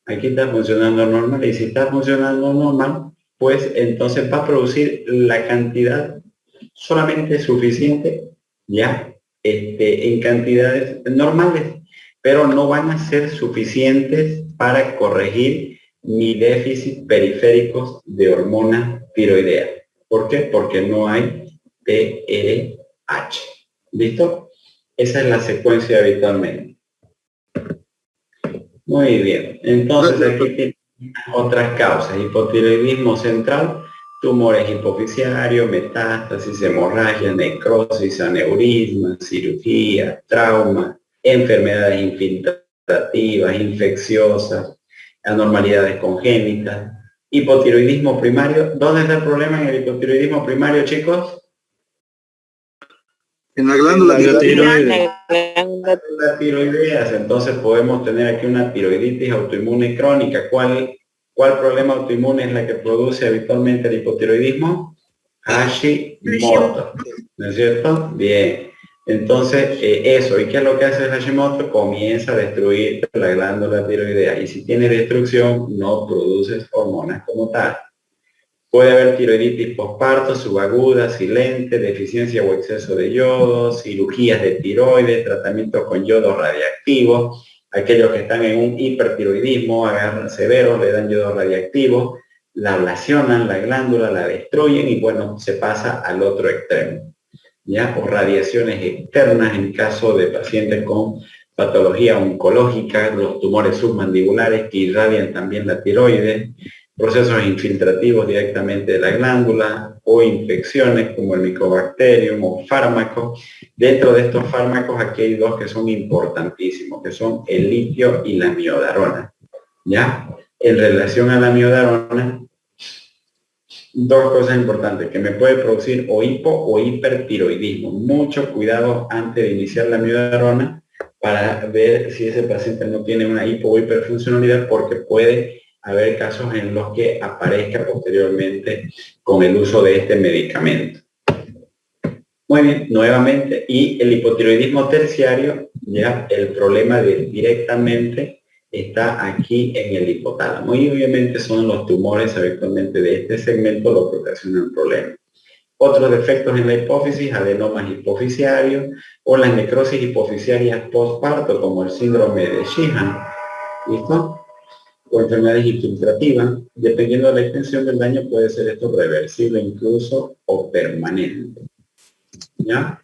Aquí está funcionando normal. Y si está funcionando normal, pues entonces va a producir la cantidad solamente suficiente, ya, en cantidades normales, pero no van a ser suficientes para corregir mi déficit periféricos de hormona tiroidea. ¿Por qué? Porque no hay TRH. ¿Listo? Esa es la secuencia habitualmente. Muy bien. Entonces aquí tienen otras causas. Hipotiroidismo central, tumores hipofisiarios, metástasis, hemorragia, necrosis, aneurisma, cirugía, trauma, enfermedades infiltrativas, infecciosas, anormalidades congénitas. Hipotiroidismo primario. ¿Dónde está el problema en el hipotiroidismo primario, chicos? En la glándula tiroides. Las tiroideas, entonces podemos tener aquí una tiroiditis autoinmune crónica. ¿Cuál ¿Cuál problema autoinmune es la que produce habitualmente el hipotiroidismo? Hashimoto, ¿no es cierto? Bien. Entonces, eso, ¿y qué es lo que hace el Hashimoto? Comienza a destruir la glándula tiroidea, y si tiene destrucción, no produces hormonas como tal. Puede haber tiroiditis posparto, subaguda, silente, deficiencia o exceso de yodo, cirugías de tiroides, tratamientos con yodo radiactivo. Aquellos que están en un hipertiroidismo, agarran severos, le dan yodo radiactivo, la ablacionan, la glándula, la destruyen y bueno, se pasa al otro extremo. ¿Ya? O radiaciones externas en caso de pacientes con patología oncológica, los tumores submandibulares que irradian también la tiroides, procesos infiltrativos directamente de la glándula o infecciones como el Mycobacterium o fármacos. Dentro de estos fármacos aquí hay dos que son importantísimos, que son el litio y la miodarona. ¿Ya? En relación a la miodarona, dos cosas importantes, que me puede producir o hipo o hipertiroidismo. Mucho cuidado antes de iniciar la miodarona para ver si ese paciente no tiene una hipo o hiperfuncionalidad, porque puede haber casos en los que aparezca posteriormente con el uso de este medicamento. Muy bien, nuevamente, y el hipotiroidismo terciario, ya el problema directamente está aquí en el hipotálamo, y obviamente son los tumores habitualmente de este segmento los que ocasionan problemas. Otros defectos en la hipófisis, adenomas hipofisiarios o las necrosis hipofisiarias postparto, como el síndrome de Sheehan, ¿listo? O enfermedades infiltrativas. Dependiendo de la extensión del daño, puede ser esto reversible incluso o permanente. ¿Ya?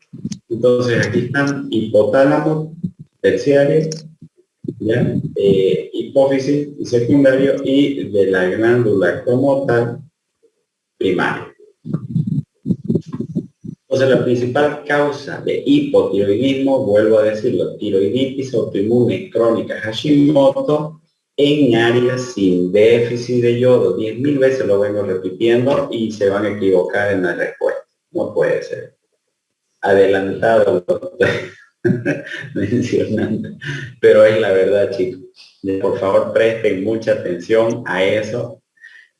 Entonces aquí están hipotálamo terciario, ¿ya? Hipófisis y secundario, y de la glándula como tal primario. Entonces la principal causa de hipotiroidismo, vuelvo a decirlo, tiroiditis autoinmune crónica Hashimoto en áreas sin déficit de yodo. 10.000 veces lo vengo repitiendo y se van a equivocar en la respuesta. No puede ser. Adelantado lo estoy mencionando, pero es la verdad, chicos. Por favor, presten mucha atención a eso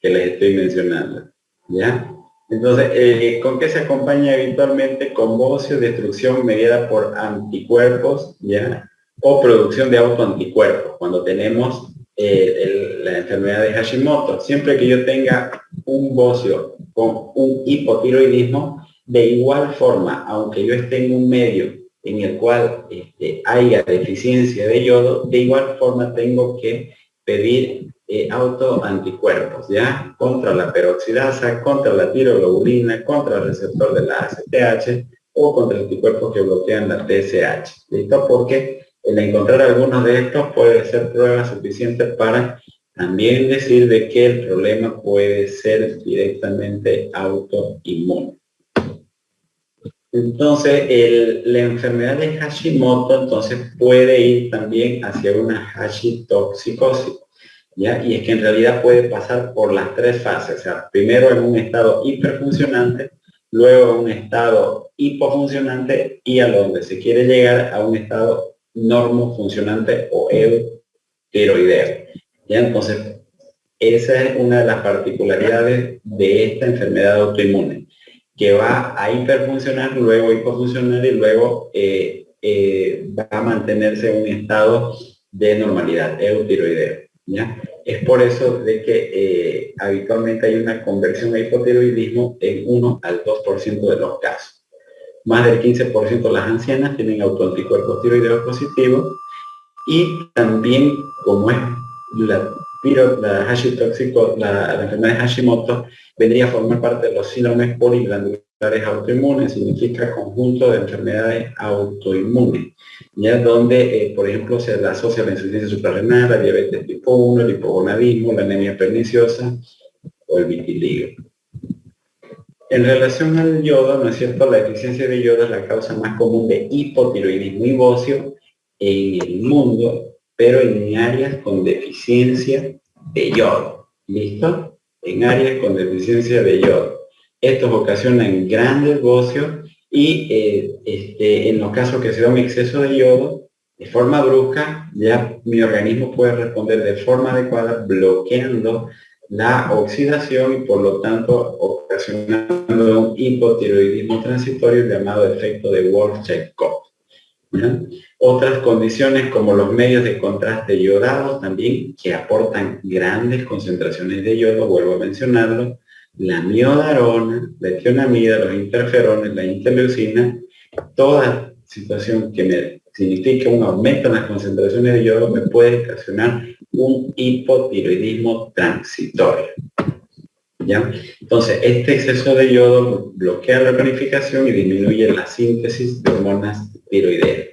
que les estoy mencionando, ¿ya? Entonces, ¿con qué se acompaña habitualmente? Con bocio, destrucción mediada por anticuerpos, ¿ya? O producción de autoanticuerpos, cuando tenemos la enfermedad de Hashimoto. Siempre que yo tenga un bocio con un hipotiroidismo, de igual forma, aunque yo esté en un medio en el cual haya deficiencia de yodo, de igual forma tengo que pedir autoanticuerpos, ¿ya? Contra la peroxidasa, contra la tiroglobulina, contra el receptor de la ACTH o contra anticuerpos que bloquean la TSH. ¿Listo? Porque el encontrar algunos de estos puede ser prueba suficiente para también decir de que el problema puede ser directamente autoinmune. Entonces, la enfermedad de Hashimoto entonces puede ir también hacia una hashitoxicosis, ¿ya? Y es que en realidad puede pasar por las tres fases, o sea, primero en un estado hiperfuncionante, luego en un estado hipofuncionante y a donde se quiere llegar a un estado normofuncionante o eutiroideo, ¿ya? Entonces, esa es una de las particularidades de esta enfermedad autoinmune, que va a hiperfuncionar, luego hipofuncionar y luego va a mantenerse en un estado de normalidad, eutiroideo, ¿ya? Es por eso de que habitualmente hay una conversión a hipotiroidismo en 1 al 2% de los casos. Más del 15% de las ancianas tienen autoanticuerpos tiroideos positivos, y también, como es la hashitoxico, la enfermedad de Hashimoto, vendría a formar parte de los síndromes poliglandulares autoinmunes, significa conjunto de enfermedades autoinmunes, ya donde, por ejemplo, se la asocia la insuficiencia suprarrenal, la diabetes tipo 1, el hipogonadismo, la anemia perniciosa o el vitiligo. En relación al yodo, ¿no es cierto? La deficiencia de yodo es la causa más común de hipotiroidismo y bocio en el mundo, pero en áreas con deficiencia de yodo. ¿Listo? En áreas con deficiencia de yodo. Estos ocasionan grandes bocios y en los casos que se da un exceso de yodo, de forma brusca, ya mi organismo puede responder de forma adecuada, bloqueando la oxidación y por lo tanto ocasionando un hipotiroidismo transitorio llamado efecto de Wolff-Chaikoff. Otras condiciones como los medios de contraste iodados también, que aportan grandes concentraciones de yodo, vuelvo a mencionarlo, la miodarona, la tionamida, los interferones, la interleucina, toda situación que me significa un aumento en las concentraciones de yodo me puede ocasionar un hipotiroidismo transitorio. ¿Ya? Entonces, este exceso de yodo bloquea la planificación y disminuye la síntesis de hormonas tiroideas.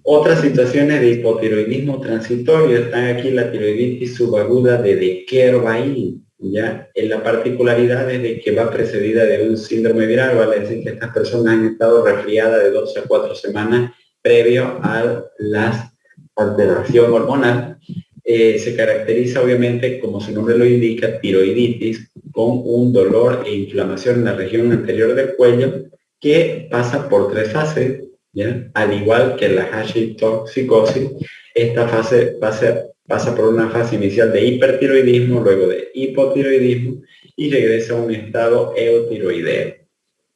Otras situaciones de hipotiroidismo transitorio están aquí la tiroiditis subaguda de De Quervain, ¿ya? En la particularidad es de que va precedida de un síndrome viral, vale decir que estas personas han estado resfriadas de 2 a 4 semanas previo a la alteración hormonal. Se caracteriza obviamente, como su nombre lo indica, tiroiditis, con un dolor e inflamación en la región anterior del cuello que pasa por 3 fases, ¿ya? Al igual que la hashimotoxicosis, esta fase pasa por una fase inicial de hipertiroidismo, luego de hipotiroidismo y regresa a un estado eutiroideo,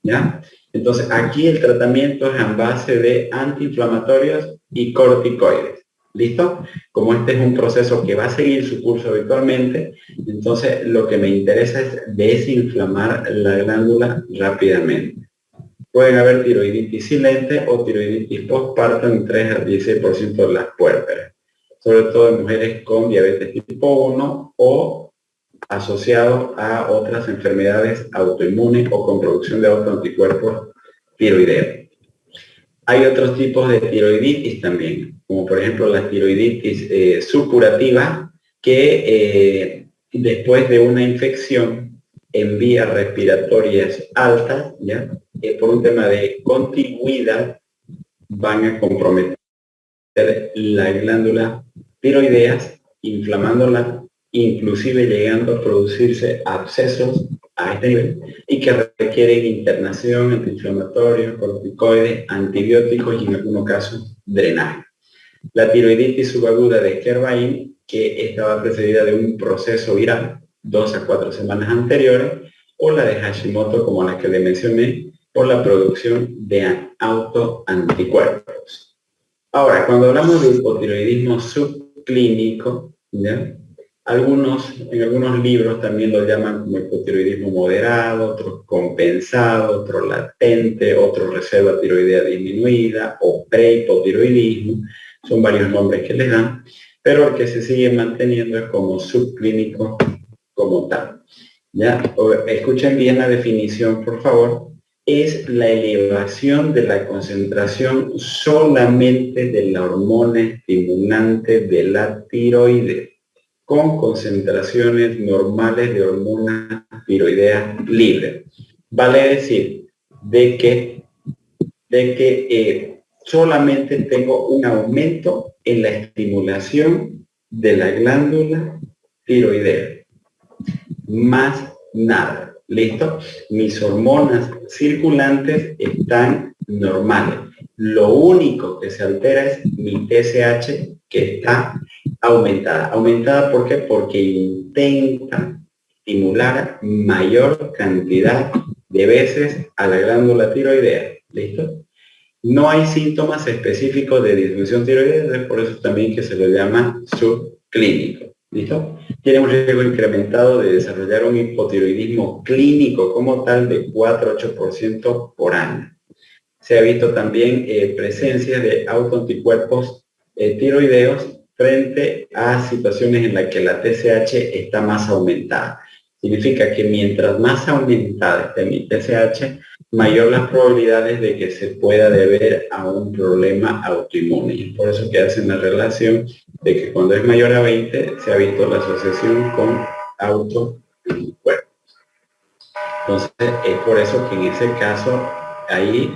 ¿ya? Entonces aquí el tratamiento es en base de antiinflamatorios y corticoides. ¿Listo? Como este es un proceso que va a seguir su curso habitualmente, entonces lo que me interesa es desinflamar la glándula rápidamente. Pueden haber tiroiditis silente o tiroiditis postparto en 3 al 16% de las puérperas, sobre todo en mujeres con diabetes tipo 1 o asociados a otras enfermedades autoinmunes o con producción de autoanticuerpos tiroideos. Hay otros tipos de tiroiditis también, como por ejemplo la tiroiditis supurativa, que después de una infección en vías respiratorias altas, ¿ya? Por un tema de contigüidad, van a comprometer la glándula tiroideas, inflamándola, inclusive llegando a producirse abscesos a este nivel y que requieren internación, antiinflamatorios, corticoides, antibióticos y en algunos casos drenaje. La tiroiditis subaguda de Kervain, que estaba precedida de un proceso viral 2 a 4 semanas anteriores, o la de Hashimoto, como la que le mencioné, por la producción de autoanticuerpos. Ahora, cuando hablamos de hipotiroidismo subclínico, ¿ya? En algunos libros también lo llaman como hipotiroidismo moderado, otros compensado, otro latente, otro reserva tiroidea disminuida o prehipotiroidismo. Son varios nombres que les dan, pero el que se sigue manteniendo es como subclínico como tal. ¿Ya? Escuchen bien la definición, por favor. Es la elevación de la concentración solamente de la hormona estimulante de la tiroides, con concentraciones normales de hormona tiroidea libre. Vale decir de que solamente tengo un aumento en la estimulación de la glándula tiroidea. Más nada. ¿Listo? Mis hormonas circulantes están normales. Lo único que se altera es mi TSH, que está aumentada. ¿Aumentada por qué? Porque intenta estimular mayor cantidad de veces a la glándula tiroidea. ¿Listo? No hay síntomas específicos de disfunción tiroidea, por eso también que se lo llama subclínico. ¿Listo? Tiene un riesgo incrementado de desarrollar un hipotiroidismo clínico como tal de 4 a 8% por año. Se ha visto también presencia de autoanticuerpos tiroideos frente a situaciones en las que la TSH está más aumentada. Significa que mientras más aumentada esté mi TSH, mayor las probabilidades de que se pueda deber a un problema autoinmune. Y por eso que hacen la relación de que cuando es mayor a 20 se ha visto la asociación con autoanticuerpos. Entonces es por eso que en ese caso ahí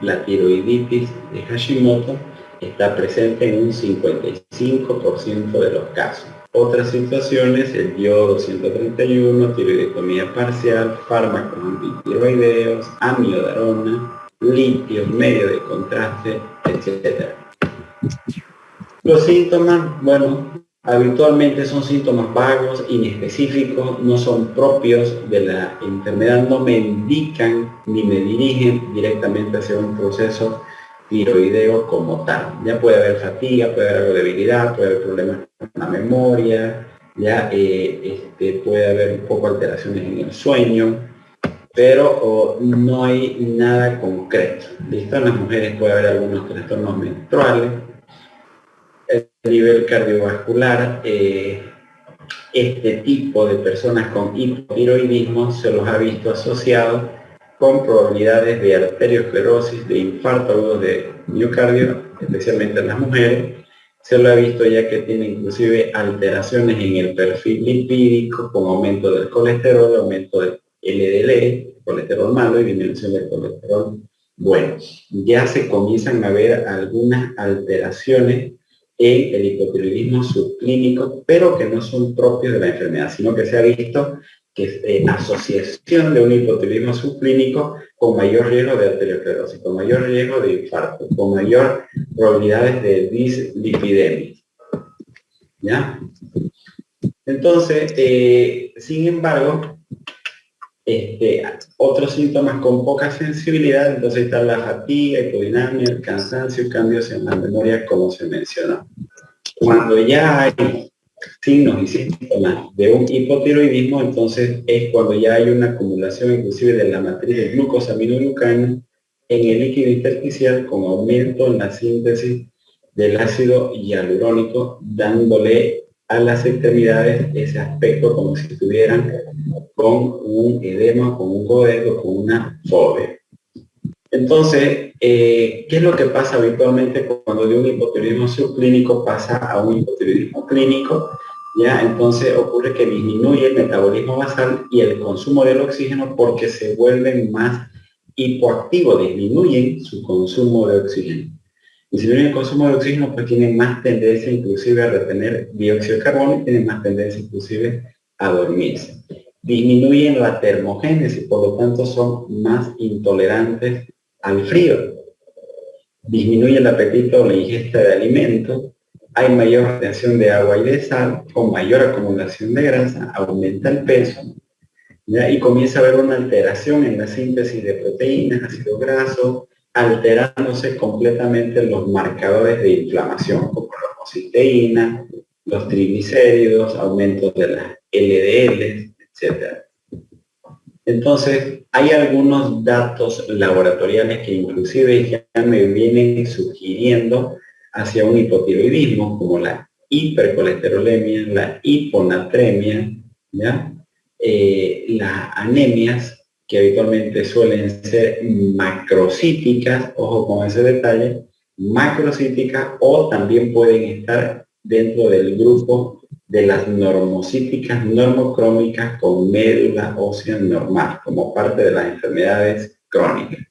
la tiroiditis de Hashimoto está presente en un 55% de los casos. Otras situaciones, el yodo 131, tiroidectomía parcial, fármacos antitiroideos, amiodarona, litio, medio de contraste, etc. Los síntomas, bueno, habitualmente son síntomas vagos, inespecíficos, no son propios de la enfermedad, no me indican ni me dirigen directamente hacia un proceso tiroideo como tal. Ya puede haber fatiga, puede haber algo de debilidad, puede haber problemas con la memoria, ya puede haber un poco alteraciones en el sueño, pero no hay nada concreto. ¿Listo? En las mujeres puede haber algunos trastornos menstruales. El nivel cardiovascular, este tipo de personas con hipotiroidismo se los ha visto asociados con probabilidades de arteriosclerosis, de infarto agudo de miocardio, especialmente en las mujeres. Se lo ha visto ya que tiene inclusive alteraciones en el perfil lipídico con aumento del colesterol, aumento del LDL, colesterol malo, y disminución del colesterol bueno. Ya se comienzan a ver algunas alteraciones en el hipotiroidismo subclínico, pero que no son propios de la enfermedad, sino que se ha visto que es asociación de un hipotiroidismo subclínico con mayor riesgo de arteriosclerosis, con mayor riesgo de infarto, con mayor probabilidades de dislipidemia. ¿Ya? Entonces, sin embargo, otros síntomas con poca sensibilidad, entonces está la fatiga, hipodinamia, el cansancio, cambios en la memoria, como se mencionó. Cuando ya hay signos y síntomas de un hipotiroidismo, entonces es cuando ya hay una acumulación inclusive de la matriz de glucosaminoglucano en el líquido intersticial con aumento en la síntesis del ácido hialurónico, dándole a las extremidades ese aspecto como si estuvieran con un edema, con un godedo, con una fobia. Entonces, ¿qué es lo que pasa habitualmente cuando de un hipotiroidismo subclínico pasa a un hipotiroidismo clínico? Ya, entonces ocurre que disminuye el metabolismo basal y el consumo del oxígeno porque se vuelven más hipoactivos, disminuyen su consumo de oxígeno. Disminuyen el consumo de oxígeno, pues tienen más tendencia inclusive a retener dióxido de carbono y tienen más tendencia inclusive a dormirse. Disminuyen la termogénesis, por lo tanto son más intolerantes al frío, disminuye el apetito o la ingesta de alimentos, hay mayor retención de agua y de sal, con mayor acumulación de grasa, aumenta el peso, ¿ya? Y comienza a haber una alteración en la síntesis de proteínas, ácidos grasos, alterándose completamente los marcadores de inflamación, como la homocisteína, los triglicéridos, aumentos de las LDL, etc. Entonces, hay algunos datos laboratoriales que inclusive ya me vienen sugiriendo hacia un hipotiroidismo, como la hipercolesterolemia, la hiponatremia, ¿ya? Las anemias, que habitualmente suelen ser macrocíticas, ojo con ese detalle, macrocíticas, o también pueden estar dentro del grupo de las normocíticas normocrómicas con médula ósea normal, como parte de las enfermedades crónicas.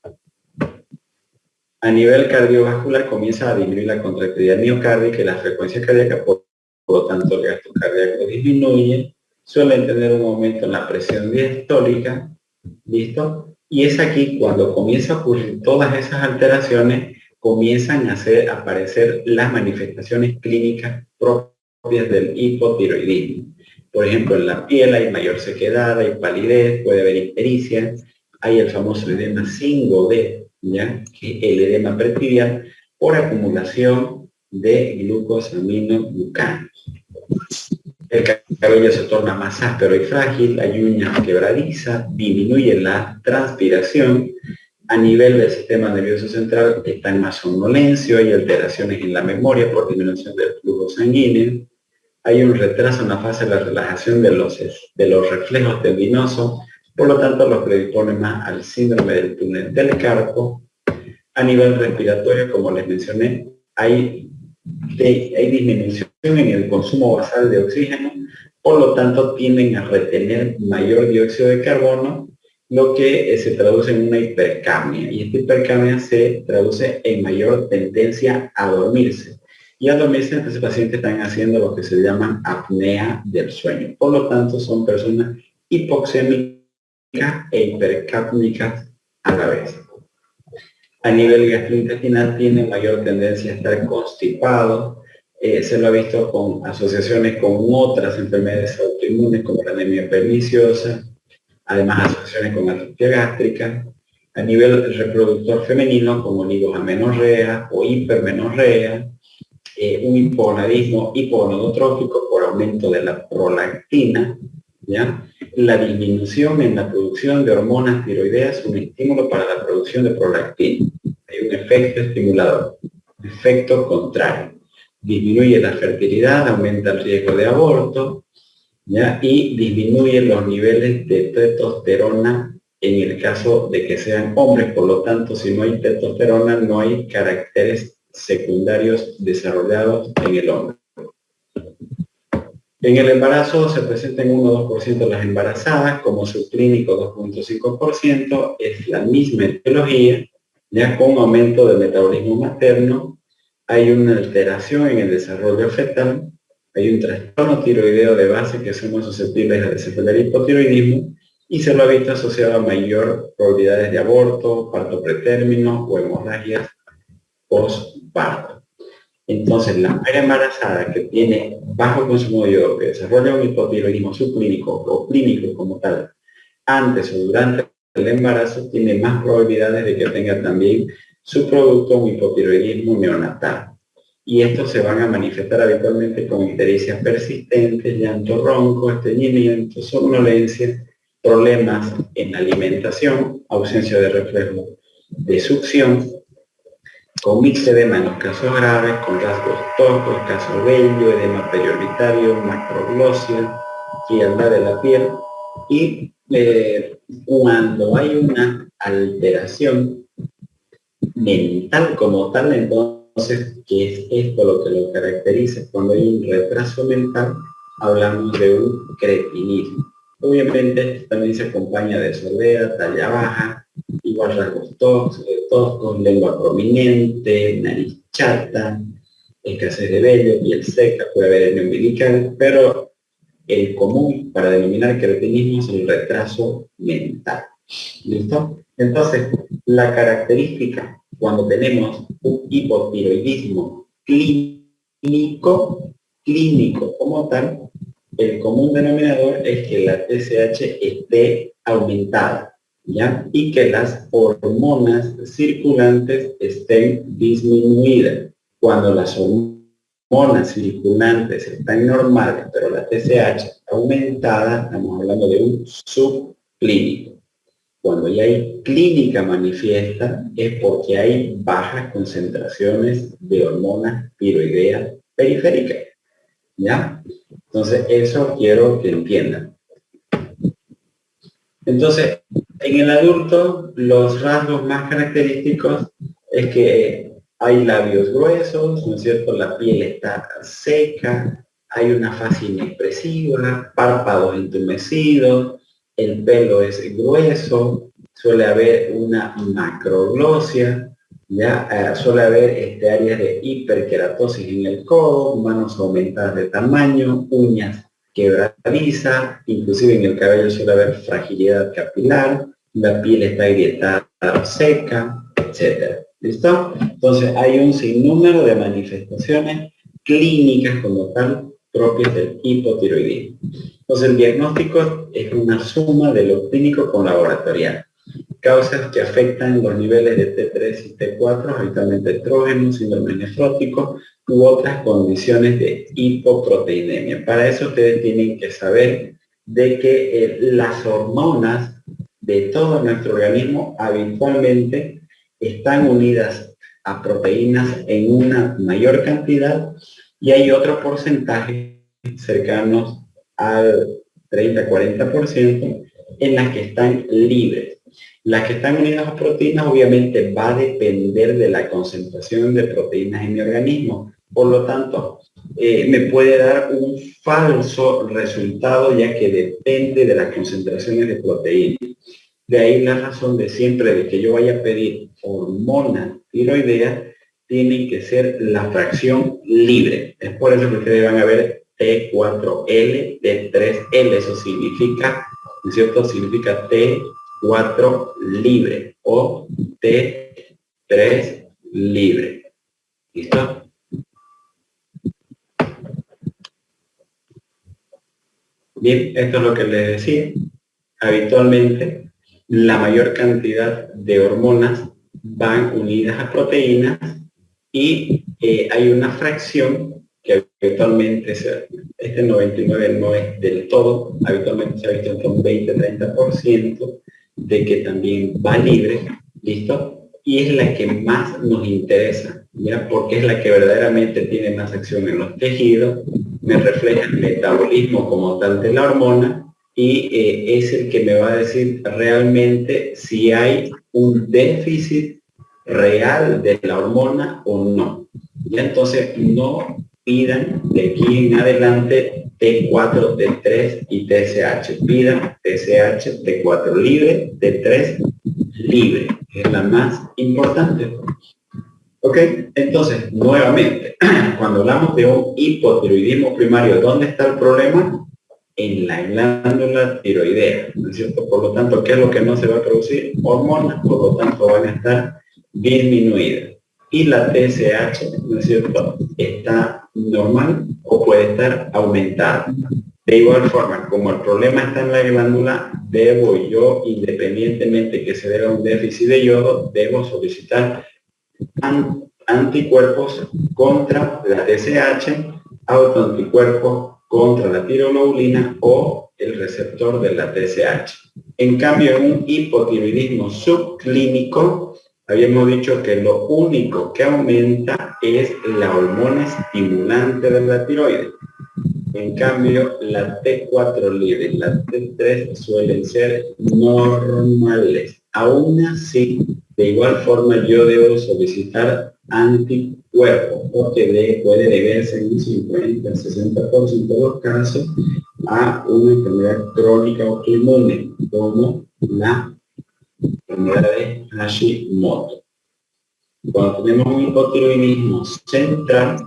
A nivel cardiovascular comienza a disminuir la contractilidad miocárdica y la frecuencia cardíaca, por lo tanto el gasto cardíaco disminuye, suelen tener un aumento en la presión diastólica, ¿listo? Y es aquí cuando comienza a ocurrir todas esas alteraciones, comienzan a aparecer las manifestaciones clínicas propias del hipotiroidismo. Por ejemplo, en la piel hay mayor sequedad, hay palidez, puede haber ictericia, hay el famoso edema sin godet, ¿ya? Que el edema pretibial por acumulación de glucosaminoglucanos. El cabello se torna más áspero y frágil, hay uñas quebradizas, disminuye la transpiración. A nivel del sistema nervioso central está en más somnolencia, hay alteraciones en la memoria por disminución del flujo sanguíneo, hay un retraso en la fase de la relajación de los reflejos tendinosos, por lo tanto los predispone más al síndrome del túnel del carpo. A nivel respiratorio, como les mencioné, hay disminución en el consumo basal de oxígeno, por lo tanto tienden a retener mayor dióxido de carbono, lo que se traduce en una hipercapnia, y esta hipercapnia se traduce en mayor tendencia a dormirse. Y al dormirse, estos pacientes están haciendo lo que se llama apnea del sueño. Por lo tanto, son personas hipoxémicas e hipercápnicas a la vez. A nivel gastrointestinal tiene mayor tendencia a estar constipado. Se lo ha visto con asociaciones con otras enfermedades autoinmunes como la anemia perniciosa, además asociaciones con atrofia gástrica. A nivel reproductor femenino como oligogamenorrea o hipermenorrea, un hipogonadismo hipogonadotrófico por aumento de la prolactina, ¿ya? La disminución en la producción de hormonas tiroideas, un estímulo para la producción de prolactina. Hay un efecto estimulador, efecto contrario. Disminuye la fertilidad, aumenta el riesgo de aborto, ¿ya? Y disminuye los niveles de testosterona en el caso de que sean hombres. Por lo tanto, si no hay testosterona, no hay caracteres secundarios desarrollados en el hombre. En el embarazo se presenta en 1-2% las embarazadas, como subclínico 2.5%, es la misma etiología, ya con aumento del metabolismo materno, hay una alteración en el desarrollo fetal, hay un trastorno tiroideo de base que somos susceptibles a desarrollar hipotiroidismo y se lo ha visto asociado a mayor probabilidades de aborto, parto pretérmino o hemorragias postparto. Entonces, la mujer embarazada que tiene bajo consumo de yodo, que desarrolla un hipotiroidismo subclínico o clínico como tal, antes o durante el embarazo, tiene más probabilidades de que tenga también su producto un hipotiroidismo neonatal. Y estos se van a manifestar habitualmente con ictericia persistente, llanto ronco, estreñimiento, somnolencia, problemas en la alimentación, ausencia de reflejo de succión, con mixedema en los casos graves, con rasgos toscos, caso vello, edema perioritario, macroglosia, frialdad de la piel. Y cuando hay una alteración mental como tal, entonces, ¿qué es esto lo que lo caracteriza? Cuando hay un retraso mental, hablamos de un cretinismo. Obviamente también se acompaña de sordera, talla baja, igual rasgos toscos, lengua prominente, nariz chata, escasez de vello, piel seca, puede haber hernia umbilical, pero el común para denominar cretinismo es el retraso mental. ¿Listo? Entonces, la característica cuando tenemos un hipotiroidismo clínico como tal, el común denominador es que la TSH esté aumentada, ¿ya? Y que las hormonas circulantes estén disminuidas. Cuando las hormonas circulantes están normales, pero la TSH aumentada, estamos hablando de un subclínico. Cuando ya hay clínica manifiesta es porque hay bajas concentraciones de hormonas tiroideas periféricas, ¿ya? Entonces, eso quiero que entiendan. Entonces, en el adulto, los rasgos más característicos es que hay labios gruesos, ¿no es cierto? La piel está seca, hay una faz inexpresiva, párpados entumecidos, el pelo es grueso, suele haber una macroglosia, ¿ya? Suele haber áreas de hiperkeratosis en el codo, manos aumentadas de tamaño, uñas quebradiza, inclusive en el cabello suele haber fragilidad capilar, la piel está agrietada o seca, etc. ¿Listo? Entonces hay un sinnúmero de manifestaciones clínicas como tal propias del hipotiroidismo. Entonces el diagnóstico es una suma de lo clínico con laboratorial. Causas que afectan los niveles de T3 y T4, habitualmente estrógeno, síndrome nefrótico u otras condiciones de hipoproteinemia. Para eso ustedes tienen que saber de que las hormonas de todo nuestro organismo habitualmente están unidas a proteínas en una mayor cantidad y hay otro porcentaje cercanos al 30-40% en las que están libres. Las que están unidas a proteínas obviamente va a depender de la concentración de proteínas en mi organismo. Por lo tanto, me puede dar un falso resultado ya que depende de las concentraciones de proteínas. De ahí la razón de siempre de que yo vaya a pedir hormona tiroidea, tiene que ser la fracción libre. Es por eso que ustedes van a ver T4L, T3L, eso significa, ¿no es cierto? Significa T4 libre o T 3 libre. ¿Listo? Bien, esto es lo que les decía. Habitualmente, la mayor cantidad de hormonas van unidas a proteínas y hay una fracción que habitualmente, este 99 no es del todo, habitualmente se ha visto entre un 20-30% de que también va libre, ¿listo? Y es la que más nos interesa, ¿ya? Porque es la que verdaderamente tiene más acción en los tejidos, me refleja el metabolismo como tal de la hormona y es el que me va a decir realmente si hay un déficit real de la hormona o no. Ya entonces no pidan de aquí en adelante T4, T3 y TSH. Pidan TSH, T4 libre, T3 libre. Es la más importante. Ok, entonces, nuevamente, cuando hablamos de un hipotiroidismo primario, ¿dónde está el problema? En la glándula tiroidea, ¿no es cierto? Por lo tanto, ¿qué es lo que no se va a producir? Hormonas, por lo tanto, van a estar disminuidas. Y la TSH, ¿no es cierto?, está normal o puede estar aumentada. De igual forma, como el problema está en la glándula, debo yo, independientemente que se deba a un déficit de yodo, debo solicitar anticuerpos contra la TSH, autoanticuerpos contra la tiroglobulina o el receptor de la TSH. En cambio, en un hipotiroidismo subclínico, habíamos dicho que lo único que aumenta es la hormona estimulante de la tiroides. En cambio, la T4 libre y la T3 suelen ser normales. Aún así, de igual forma, yo debo solicitar anticuerpos, porque puede deberse en un 50 al 60% de los casos a una enfermedad crónica autoinmune, como la enfermedad de Hashimoto. Cuando tenemos un hipotiroidismo central,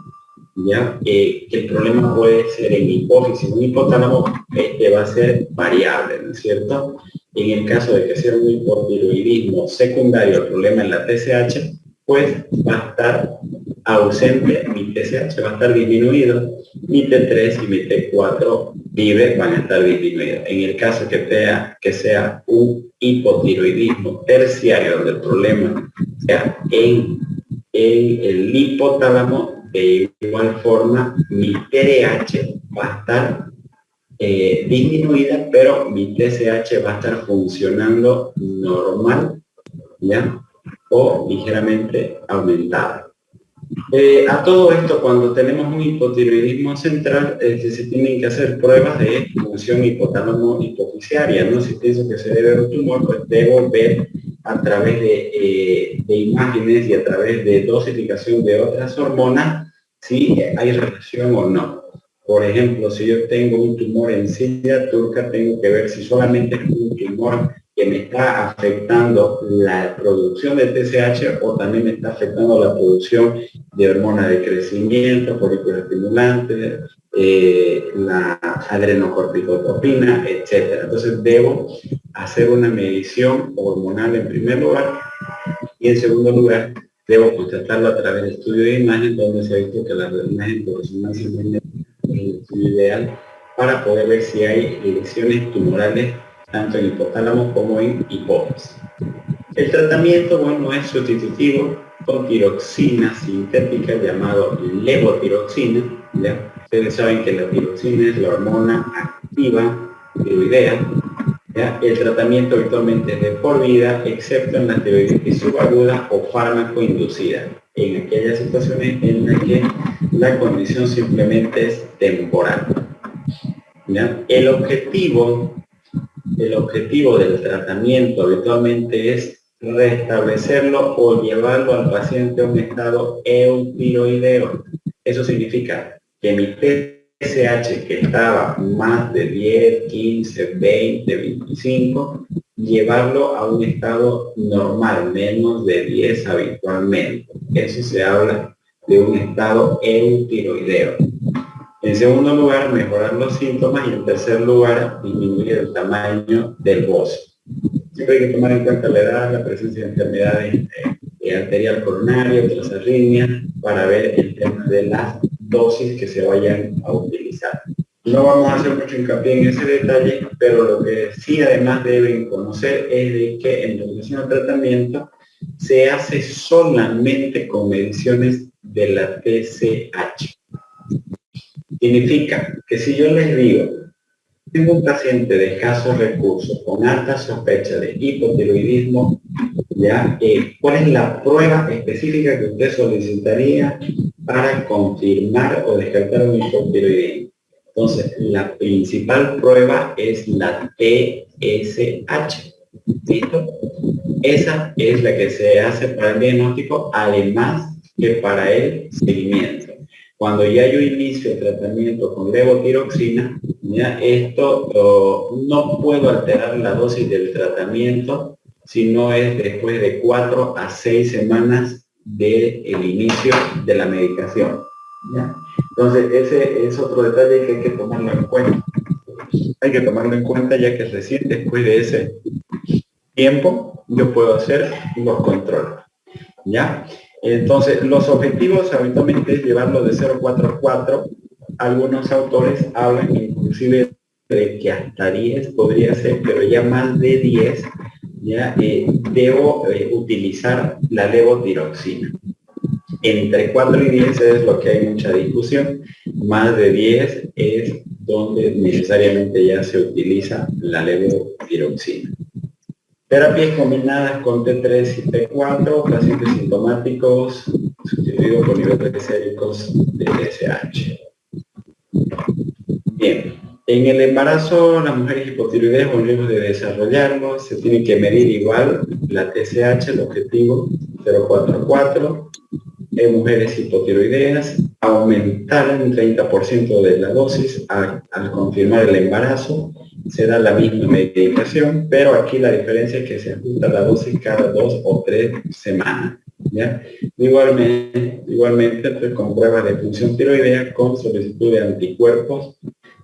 ya que el problema puede ser en hipófisis, un hipotálamo va a ser variable, ¿no es cierto? En el caso de que sea un hipotiroidismo secundario, el problema en la TSH, pues va a estar ausente, mi TSH va a estar disminuido, mi T3 y mi T4 libre van a estar disminuidos. En el caso que sea un hipotiroidismo terciario, donde el problema sea en el hipotálamo, de igual forma mi TRH va a estar disminuida, pero mi TSH va a estar funcionando normal, ¿ya? O ligeramente aumentada. A todo esto, cuando tenemos un hipotiroidismo central, se tienen que hacer pruebas de función hipotálamo hipofisiaria, ¿no? Si pienso que se debe ver un tumor, pues debo ver a través de imágenes y a través de dosificación de otras hormonas si hay relación o no. Por ejemplo, si yo tengo un tumor en silla turca, tengo que ver si solamente es un tumor que me está afectando la producción de TSH o también me está afectando la producción de hormona de crecimiento, folículo estimulante, la adrenocorticotropina, etc. Entonces debo hacer una medición hormonal en primer lugar y en segundo lugar debo constatarlo a través de estudio de imagen, donde se ha visto que la imagen por resonancia es el estudio ideal para poder ver si hay lesiones tumorales tanto en hipotálamo como en hipófisis. El tratamiento, bueno, es sustitutivo con tiroxina sintética llamado levotiroxina, ¿ya? Ustedes saben que la tiroxina es la hormona activa tiroidea, ¿ya? El tratamiento habitualmente es de por vida, excepto en la tiroiditis subaguda o fármaco inducida, en aquellas situaciones en las que la condición simplemente es temporal, ¿ya? El objetivo del tratamiento habitualmente es restablecerlo o llevarlo al paciente a un estado eutiroideo. Eso significa que mi TSH, que estaba más de 10, 15, 20, 25, llevarlo a un estado normal, menos de 10 habitualmente. Eso se habla de un estado eutiroideo. En segundo lugar, mejorar los síntomas y en tercer lugar, disminuir el tamaño del bozo. Siempre hay que tomar en cuenta la edad, la presencia de enfermedades arterial coronario, otras arritmias, para ver el tema de las dosis que se vayan a utilizar. No vamos a hacer mucho hincapié en ese detalle, pero lo que sí además deben conocer es de que en relación al tratamiento se hace solamente con mediciones de la TSH. Significa que si yo les digo, tengo un paciente de escasos recursos con alta sospecha de hipotiroidismo, ¿ya? ¿Cuál es la prueba específica que usted solicitaría para confirmar o descartar un hipotiroidismo? Entonces, la principal prueba es la TSH. ¿Listo? Esa es la que se hace para el diagnóstico, además que para el seguimiento. Cuando ya yo inicio el tratamiento con levotiroxina, ya esto no puedo alterar la dosis del tratamiento si no es después de 4 a 6 semanas del inicio de la medicación, ¿ya? Entonces, ese es otro detalle que hay que tomarlo en cuenta. Hay que tomarlo en cuenta ya que recién después de ese tiempo yo puedo hacer los controles, ¿ya? Entonces, los objetivos habitualmente es llevarlo de 0,4 a 4. Algunos autores hablan inclusive de que hasta 10 podría ser, pero ya más de 10 ya debo utilizar la levotiroxina. Entre 4 y 10 es lo que hay mucha discusión. Más de 10 es donde necesariamente ya se utiliza la levotiroxina. Terapias combinadas con T3 y T4, pacientes sintomáticos, sustituidos por niveles glicéricos de TSH. Bien, en el embarazo, las mujeres hipotiroideas con riesgo de desarrollarlo, se tiene que medir igual la TSH, el objetivo 0,44. En mujeres hipotiroideas, aumentar un 30% de la dosis al confirmar el embarazo. Se da la misma medicación, pero aquí la diferencia es que se ajusta la dosis cada 2 o 3 semanas, ¿ya? Igualmente pues, con pruebas de función tiroidea con solicitud de anticuerpos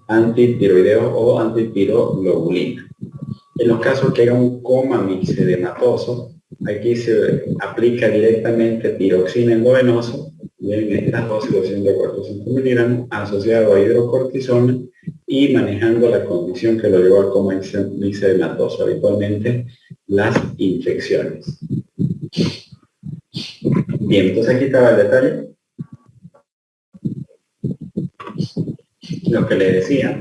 antitiroideos o antitiroglobulina. En los casos que haya un coma mixedematoso, aquí se aplica directamente tiroxina endovenoso, en estas dosis de 400 miligramos, asociado a hidrocortisona y manejando la condición que lo llevó al coma mixedematoso, habitualmente las infecciones. Bien, entonces aquí estaba el detalle. Lo que le decía,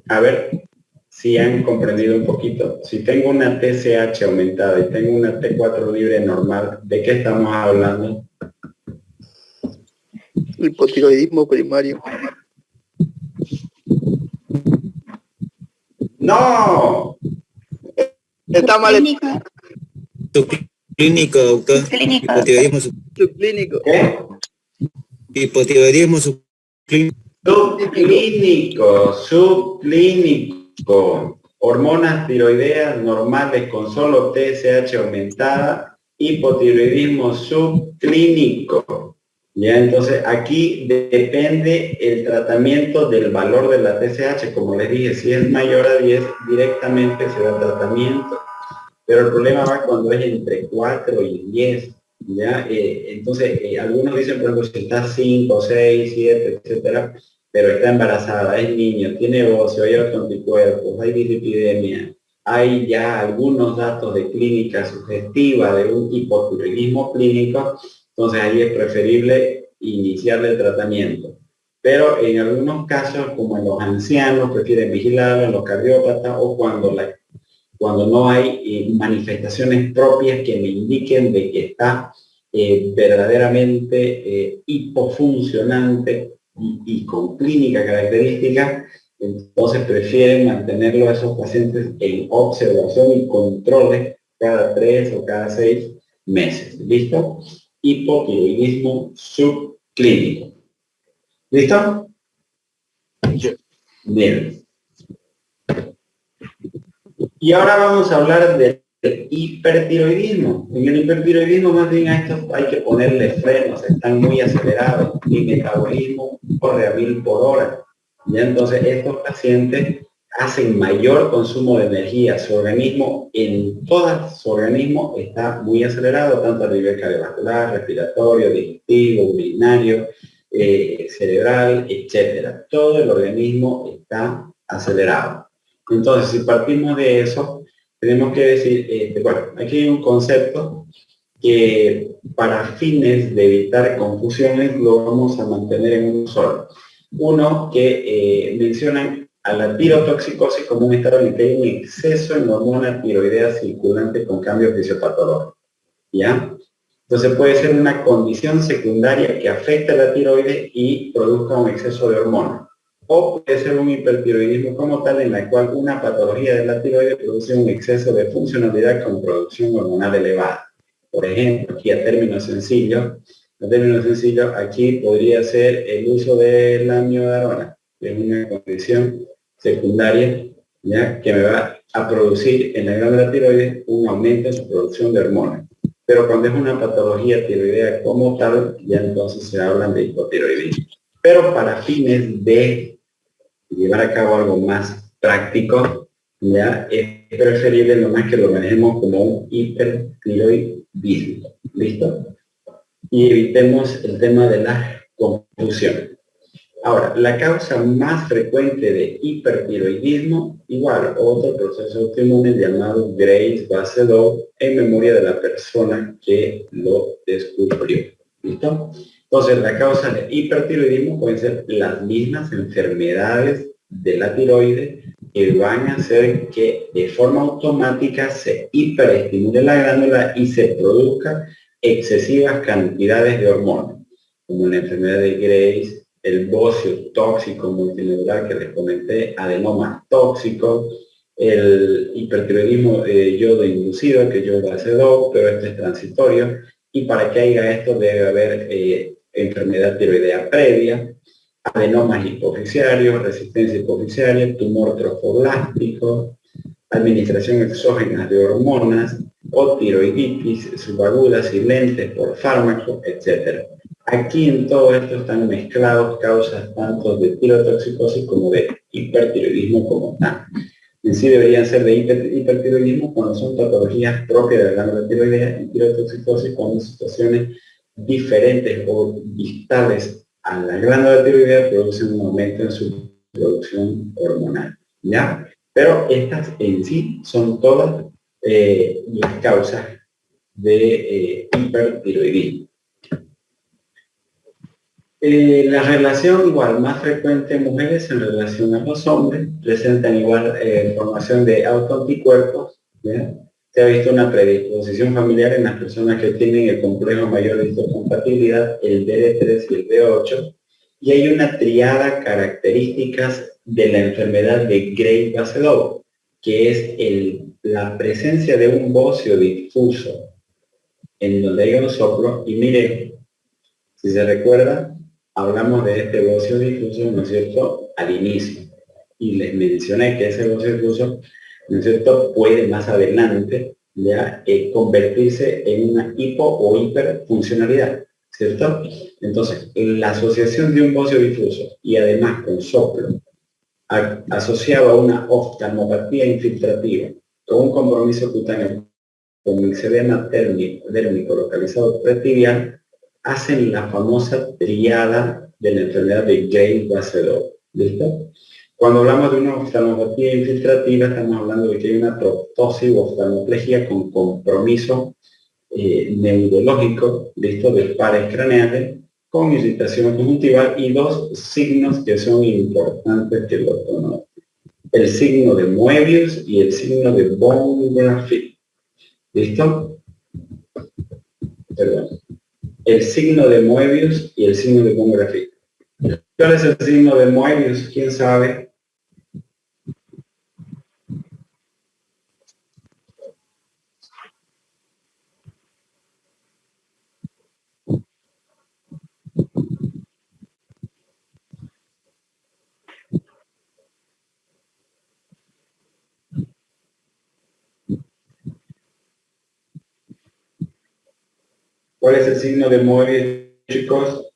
a ver si han comprendido un poquito. Si tengo una TSH aumentada y tengo una T4 libre normal, ¿de qué estamos hablando? Hipotiroidismo primario. ¡No! Está mal. Subclínico, doctor. Hipotiroidismo Subclínico. ¿Qué? Hipotiroidismo subclínico. Subclínico. Hormonas tiroideas normales con solo TSH aumentada, hipotiroidismo subclínico. Ya, entonces aquí depende el tratamiento del valor de la TSH. Como les dije, si es mayor a 10, directamente se da tratamiento. Pero el problema va cuando es entre 4 y 10. ¿Ya? Entonces, algunos dicen, por ejemplo, si está 5, 6, 7, etcétera, pero está embarazada, es niño, tiene bocio, hay otros anticuerpos, hay dislipidemia, hay ya algunos datos de clínica sugestiva de un hipotiroidismo clínico, entonces ahí es preferible iniciarle el tratamiento. Pero en algunos casos, como en los ancianos, prefieren vigilarlo, en los cardiópatas o cuando no hay manifestaciones propias que me indiquen de que está verdaderamente hipofuncionante y con clínica característica, entonces prefieren mantenerlo a esos pacientes en observación y controles cada 3 o cada 6 meses. ¿Listo? Hipotiroidismo subclínico. ¿Listo? Bien. Y ahora vamos a hablar del hipertiroidismo. En el hipertiroidismo más bien a estos hay que ponerle frenos, están muy acelerados, mi metabolismo corre a 1000 por hora. ¿Ya? Entonces estos pacientes hacen mayor consumo de energía. Su organismo, en todo su organismo, está muy acelerado, tanto a nivel cardiovascular, respiratorio, digestivo, urinario, cerebral, etcétera. Todo el organismo está acelerado. Entonces, si partimos de eso, tenemos que decir, bueno, aquí hay un concepto que para fines de evitar confusiones lo vamos a mantener en uno solo. Uno que mencionan a la tirotoxicosis como un estado en el que hay un exceso en hormona tiroidea circulante con cambio fisiopatológico, ¿ya? Entonces puede ser una condición secundaria que afecta a la tiroides y produzca un exceso de hormona. O puede ser un hipertiroidismo como tal, en la cual una patología de la tiroides produce un exceso de funcionalidad con producción hormonal elevada. Por ejemplo, aquí a términos sencillos, aquí podría ser el uso de la amiodarona, que es una condición secundaria, ¿ya?, que me va a producir en la glándula tiroides un aumento en su producción de hormonas. Pero cuando es una patología tiroidea como tal, ya entonces se hablan de hipotiroidismo. Pero para fines de llevar a cabo algo más práctico, ya es preferible nomás que lo manejemos como un hipertiroidismo. ¿Listo? Y evitemos el tema de la confusión. Ahora, la causa más frecuente de hipertiroidismo, igual, otro proceso autoinmune llamado Graves-Basedow, en memoria de la persona que lo descubrió. ¿Listo? Entonces, la causa de hipertiroidismo pueden ser las mismas enfermedades de la tiroides que van a hacer que de forma automática se hiperestimule la glándula y se produzca excesivas cantidades de hormonas, como la enfermedad de Graves, el bocio tóxico multineural que les comenté, adenomas tóxicos, el hipertiroidismo yodo inducido, que yodo hace dos, pero este es transitorio, y para que haya esto debe haber enfermedad tiroidea previa, adenomas hipofisiarios, resistencia hipofisiaria, tumor trofoblástico, administración exógena de hormonas, o tiroiditis subaguda silente por fármaco, etc. Aquí en todo esto están mezclados causas tanto de tirotoxicosis como de hipertiroidismo como tal. En sí deberían ser de hipertiroidismo cuando son patologías propias de la glándula tiroidea, y tirotoxicosis cuando situaciones diferentes o distales a la glándula tiroidea producen un aumento en su producción hormonal, ¿ya? Pero estas en sí son todas las causas de hipertiroidismo. La relación igual más frecuente en mujeres en relación a los hombres presentan igual formación de autoanticuerpos, ¿ya? Se ha visto una predisposición familiar en las personas que tienen el complejo mayor de histocompatibilidad, el BD3 y el B8, y hay una triada características de la enfermedad de Graves-Basedow, que es la presencia de un bocio difuso en donde hay un soplo, y mire, si se recuerda, hablamos de este bocio difuso, ¿no es cierto?, al inicio. Y les mencioné que ese bocio difuso, ¿no es cierto?, puede más adelante ya convertirse en una hipo o hiperfuncionalidad, ¿cierto? Entonces, la asociación de un bocio difuso y además con soplo, asociado a una oftalmopatía infiltrativa, con un compromiso cutáneo con mixedema dérmico localizado pretibial, hacen la famosa triada de la enfermedad de Graves-Basedow. ¿Listo? Cuando hablamos de una oftalmopatía infiltrativa, estamos hablando de que hay una proptosis o oftalmoplegia con compromiso neurológico, ¿listo?, de pares craneales, con irritación conjuntival y dos signos que son importantes que lo conozcan: el signo de Moebius y el signo de von Grafit. ¿Listo? Perdón. El signo de Moebius y el signo de von Grafit. ¿Cuál es el signo de Moebius? ¿Quién sabe? ¿Cuál es el signo de Moebius, chicos?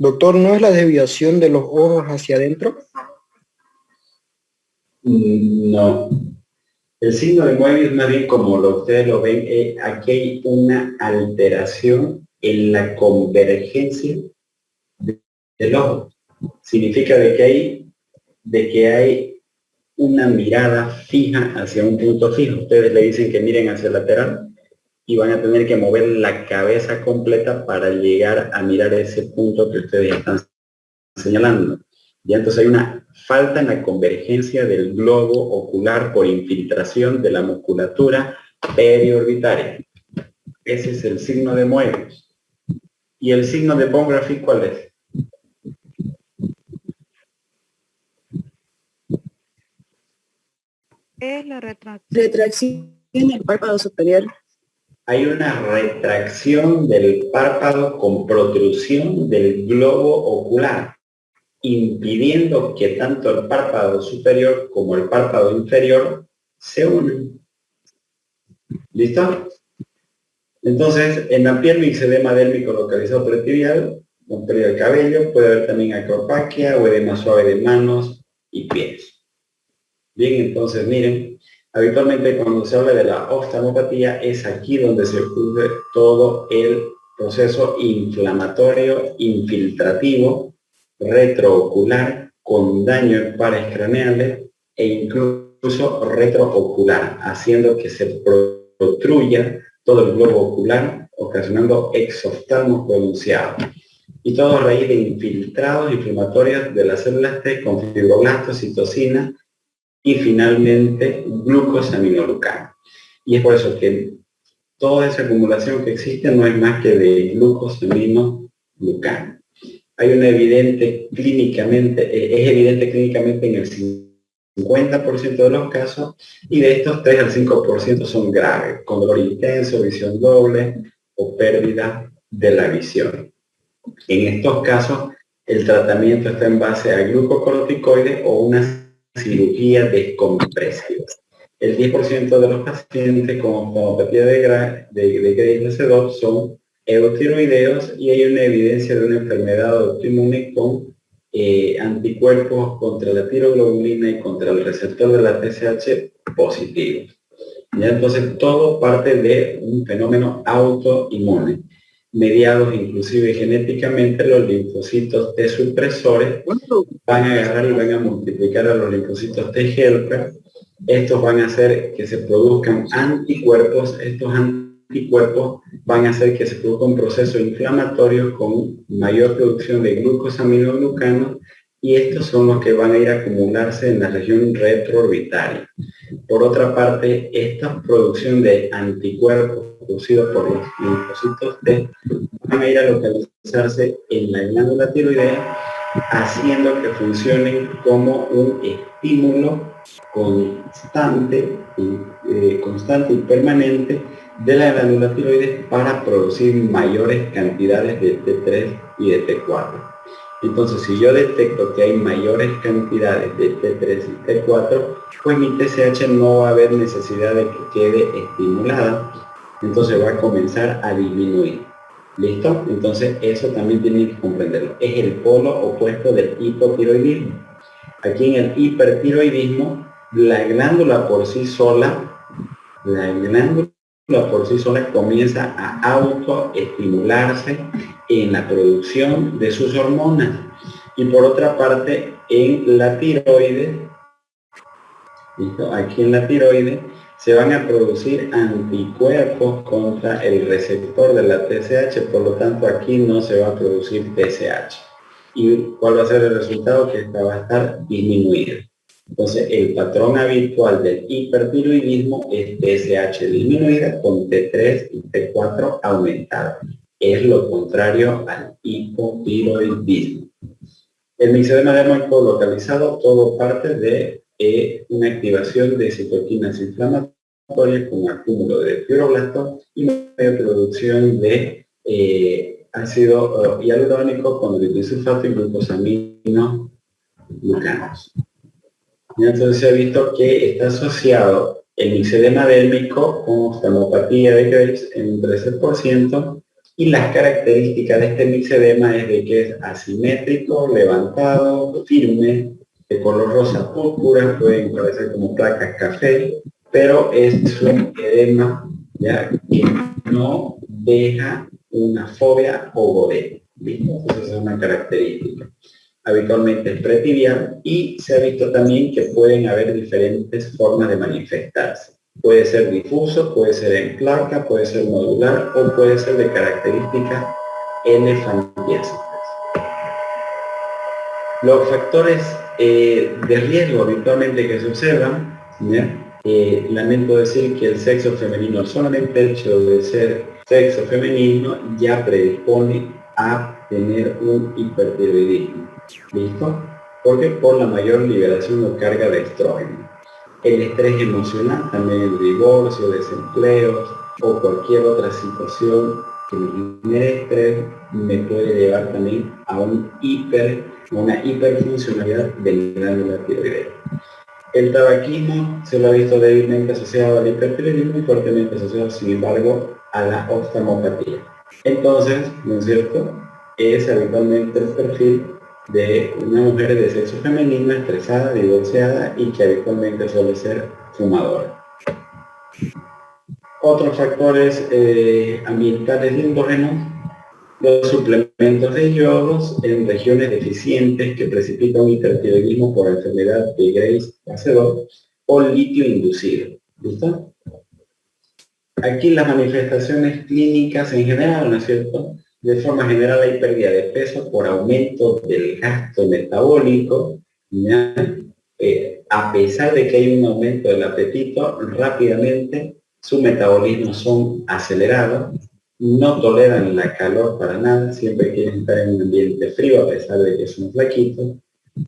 Doctor, ¿no es la desviación de los ojos hacia adentro? No. El signo de Moebius, más bien como ustedes lo ven, aquí hay una alteración en la convergencia del ojo. Significa de que hay una mirada fija hacia un punto fijo. Ustedes le dicen que miren hacia el lateral y van a tener que mover la cabeza completa para llegar a mirar ese punto que ustedes están señalando. Ya entonces hay una falta en la convergencia del globo ocular por infiltración de la musculatura periorbitaria. Ese es el signo de Moebius. ¿Y el signo de Von Grafik cuál es? Es la retracción del párpado superior. Hay una retracción del párpado con protrusión del globo ocular, impidiendo que tanto el párpado superior como el párpado inferior se unan. ¿Listo? Entonces, en la piel mixedema délmico localizado pretibial, con pérdida del cabello, puede haber también acropaquia o edema suave de manos y pies. Bien, entonces miren, habitualmente cuando se habla de la oftalmopatía es aquí donde se ocurre todo el proceso inflamatorio infiltrativo retroocular con daño en pares craneales e incluso retroocular, haciendo que se protruya todo el globo ocular, ocasionando exoftalmos pronunciados. Y todo a raíz de infiltrados inflamatorios de las células T con fibroblastos, citocina y finalmente glucosaminoglucano. Y es por eso que toda esa acumulación que existe no es más que de glucosaminoglucano. Hay una es evidente clínicamente en el 50% de los casos, y de estos 3 al 5% son graves, con dolor intenso, visión doble o pérdida de la visión. En estos casos, el tratamiento está en base a glucocorticoides o una cirugía descompresiva. El 10% de los pacientes con oftalmopatía de Graves-Lassedot son eutiroideos y hay una evidencia de una enfermedad autoinmune con anticuerpos contra la tiroglobulina y contra el receptor de la TSH positivos. ¿Ya? Entonces todo parte de un fenómeno autoinmune, mediados inclusive genéticamente. Los linfocitos T supresores van a agarrar y van a multiplicar a los linfocitos T helper. Estos van a hacer que se produzcan anticuerpos. Estos anticuerpos van a hacer que se produzca un proceso inflamatorio con mayor producción de glucosaminoglucano, y estos son los que van a ir a acumularse en la región retroorbitaria. Por otra parte, esta producción de anticuerpos producidos por los linfocitos T van a ir a localizarse en la glándula tiroidea, haciendo que funcionen como un estímulo constante y permanente de la glándula tiroides para producir mayores cantidades de T3 y de T4. Entonces, si yo detecto que hay mayores cantidades de T3 y T4, pues mi TSH no va a haber necesidad de que quede estimulada, entonces va a comenzar a disminuir. ¿Listo? Entonces eso también tienen que comprenderlo. Es el polo opuesto del hipotiroidismo. Aquí en el hipertiroidismo, la glándula por sí sola comienza a autoestimularse en la producción de sus hormonas. Y por otra parte, en la tiroides, ¿listo? Aquí en la tiroides se van a producir anticuerpos contra el receptor de la TSH, por lo tanto aquí no se va a producir TSH. ¿Y cuál va a ser el resultado? Que esta va a estar disminuida. Entonces, el patrón habitual del hipertiroidismo es TSH disminuida con T3 y T4 aumentada. Es lo contrario al hipotiroidismo. El mixedema dérmico localizado, todo parte de una activación de citoquinas inflamatorias con acúmulo de fibroblastos y producción de ácido hialurónico con glicosulfato y glucosaminoglucanos. Entonces se ha visto que está asociado el mixedema dérmico con oftalmopatía de Graves en un 13%, Y las características de este mixedema es de que es asimétrico, levantado, firme, de color rosa púrpura, pueden parecer como placas café, pero es un edema ya que no deja una fobia o godete. ¿Listo? Entonces es una característica. Habitualmente es pretibial y se ha visto también que pueden haber diferentes formas de manifestarse. Puede ser difuso, puede ser en placa, puede ser modular o puede ser de características elefantiásitas. Los factores de riesgo habitualmente que se observan, ¿ya? Lamento decir que el sexo femenino, solamente el hecho de ser sexo femenino ya predispone a tener un hipertiroidismo. ¿Listo? Porque por la mayor liberación o carga de estrógeno. El estrés emocional, también el divorcio, desempleos o cualquier otra situación que me genere estrés me puede llevar también a una hiperfuncionalidad de la glándula tiroidea. El tabaquismo se lo ha visto débilmente asociado al hipertiroidismo y fuertemente asociado, sin embargo, a la oftalmopatía. Entonces, ¿no es cierto? Es habitualmente el perfil de una mujer de sexo femenino estresada, divorciada y que habitualmente suele ser fumadora. Otros factores ambientales y endógenos, los suplementos de yodos en regiones deficientes que precipitan un hipertiroidismo por enfermedad de Graves-Pasteur o litio inducido. ¿Listo? Aquí las manifestaciones clínicas en general, ¿no es cierto? De forma general hay pérdida de peso por aumento del gasto metabólico, ¿ya? A pesar de que hay un aumento del apetito, rápidamente su metabolismo son acelerados, no toleran la calor para nada, siempre quieren estar en un ambiente frío a pesar de que son flaquitos,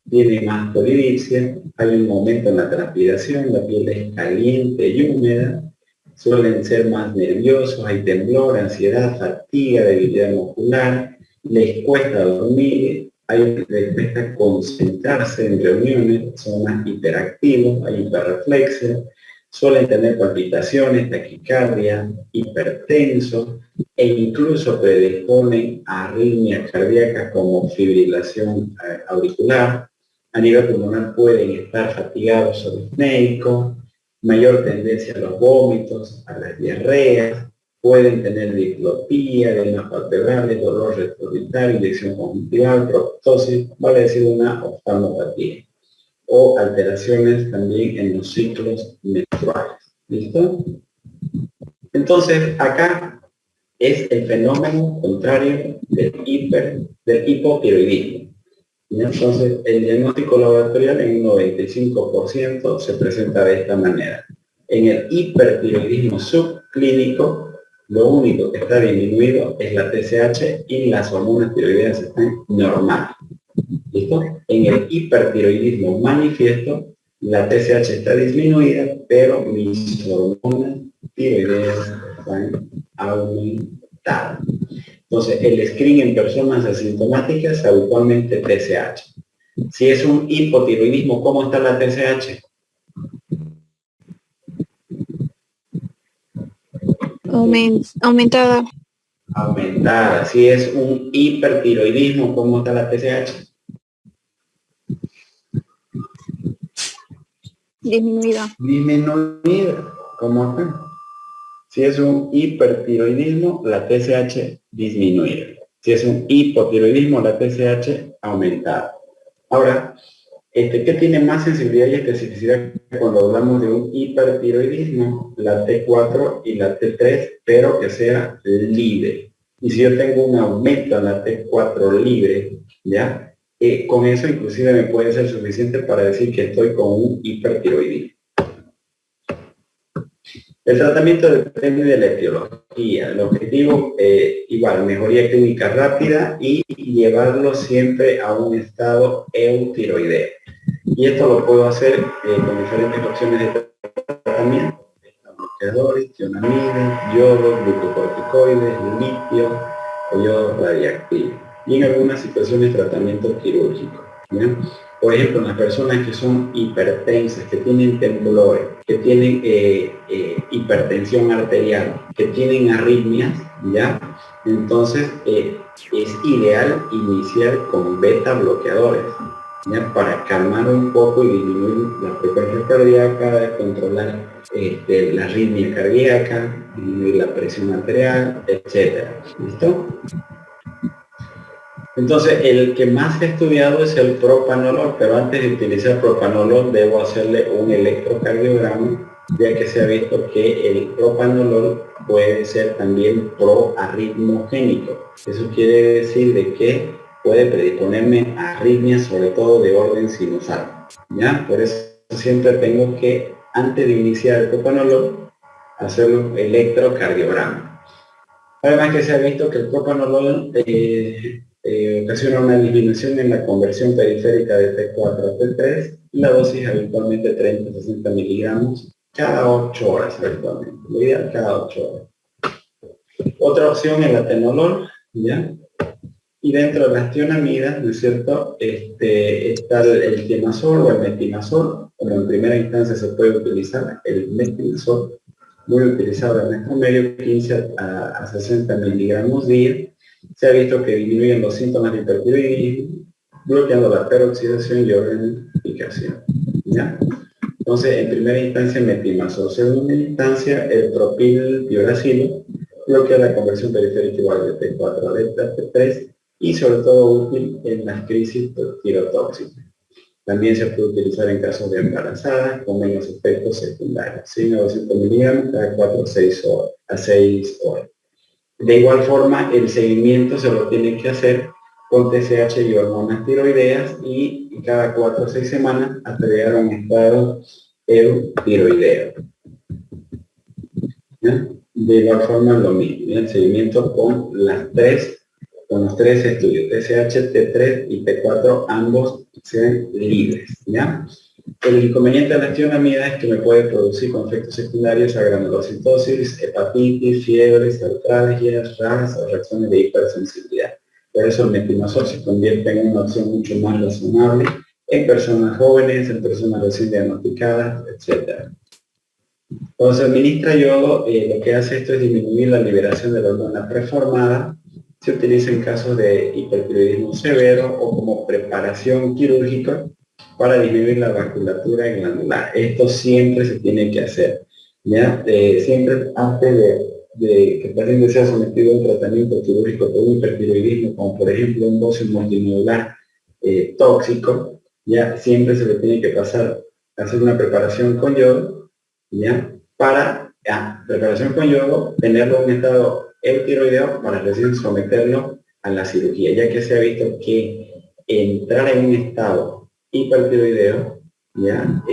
tienen más polidipsia, hay un aumento en la transpiración, la piel es caliente y húmeda, suelen ser más nerviosos, hay temblor, ansiedad, fatiga, debilidad muscular, les cuesta dormir, les cuesta concentrarse en reuniones, son más hiperactivos, hay hiperreflexia, suelen tener palpitaciones, taquicardia, hipertensos e incluso predisponen a arritmias cardíacas como fibrilación auricular. A nivel pulmonar pueden estar fatigados o disnéicos, mayor tendencia a los vómitos, a las diarreas, pueden tener diplopía, edemas palpebrales, dolor retroorbital, inyección conjuntival, proptosis, vale decir una oftalmopatía, o alteraciones también en los ciclos menstruales. ¿Listo? Entonces, acá es el fenómeno contrario del hipotiroidismo. ¿Ya? Entonces, el diagnóstico laboratorial en un 95% se presenta de esta manera. En el hipertiroidismo subclínico, lo único que está disminuido es la TSH y las hormonas tiroideas están normales. ¿Listo? En el hipertiroidismo manifiesto, la TSH está disminuida, pero mis hormonas tiroideas están aumentadas. Entonces, el screen en personas asintomáticas habitualmente TSH. Si es un hipotiroidismo, ¿cómo está la TSH? Aumentada. Aumentada. Si es un hipertiroidismo, ¿cómo está la TSH? Disminuida. Disminuida. ¿Cómo acá? Si es un hipertiroidismo, la TSH disminuida. Si es un hipotiroidismo, la TSH aumentada. Ahora, ¿qué tiene más sensibilidad y especificidad cuando hablamos de un hipertiroidismo? La T4 y la T3, pero que sea libre. Y si yo tengo un aumento en la T4 libre, ¿ya? Con eso inclusive me puede ser suficiente para decir que estoy con un hipertiroidismo. El tratamiento depende de la etiología. El objetivo, igual, mejoría clínica rápida y llevarlo siempre a un estado eutiroideo. Y esto lo puedo hacer con diferentes opciones de tratamiento. Bloqueadores, tionamida, yodo, glucocorticoides, litio o yodo radiactivo. Y en algunas situaciones tratamiento quirúrgico. ¿Ya? Por ejemplo, en las personas que son hipertensas, que tienen temblores, que tienen hipertensión arterial, que tienen arritmias, ¿ya? Entonces es ideal iniciar con beta bloqueadores, ¿ya? Para calmar un poco y disminuir la frecuencia cardíaca, controlar la arritmia cardíaca, disminuir la presión arterial, etcétera. ¿Listo? Entonces, el que más he estudiado es el propanolol, pero antes de utilizar propanolol debo hacerle un electrocardiograma, ya que se ha visto que el propanolol puede ser también proarritmogénico. Eso quiere decir de que puede predisponerme a arritmias, sobre todo de orden sinusal, ¿ya? Por eso siempre tengo que, antes de iniciar el propanolol, hacer un electrocardiograma. Además que se ha visto que el propanolol ocasiona una disminución en la conversión periférica de T4 a T3, y la dosis habitualmente 30-60 miligramos cada 8 horas habitualmente, lo ideal cada 8 horas. Otra opción es la atenolol, ¿ya? Y dentro de las tionamidas, ¿no es cierto? Está el tiamazol o el metimazol, pero en primera instancia se puede utilizar el metimazol, muy utilizado en nuestro medio, 15 a 60 miligramos día. Se ha visto que disminuyen los síntomas de hipertiroidismo, bloqueando la peroxidación y organificación, ¿ya? Entonces, en primera instancia, metimazol. Segunda instancia, el propiltioracilo, bloquea la conversión periférica igual de T4 a T3 y sobre todo útil en las crisis tirotóxicas. También se puede utilizar en casos de embarazadas con menos efectos secundarios, ¿sí? 900 miligramos cada 4 a 6 horas. De igual forma, el seguimiento se lo tiene que hacer con TSH y hormonas tiroideas y cada 4 o 6 semanas hasta llegar a un estado eutiroideo. ¿Ya? De igual forma, lo mismo, ¿ya? El seguimiento con los tres estudios, TSH, T3 y T4, ambos sean libres, ¿ya? El inconveniente de la tionamida es que me puede producir con efectos secundarios a granulocitosis, hepatitis, fiebres, artralgias, RAS o reacciones de hipersensibilidad. Por eso el metimazol se convierte en una opción mucho más razonable en personas jóvenes, en personas recién diagnosticadas, etc. Cuando se administra yodo, lo que hace esto es disminuir la liberación de la hormona preformada. Se utiliza en casos de hipertiroidismo severo o como preparación quirúrgica para disminuir la vasculatura glandular. Esto siempre se tiene que hacer, ¿ya? Siempre antes de que el paciente sea sometido a un tratamiento quirúrgico por un hipertiroidismo, como por ejemplo un bocio multinodular tóxico, ya siempre se le tiene que pasar a hacer una preparación con yodo, ¿ya? Para preparación con yodo, tenerlo en un estado eutiroideo para recién someterlo a la cirugía, ya que se ha visto que entrar en un estado hipertiroideo, ¿ya?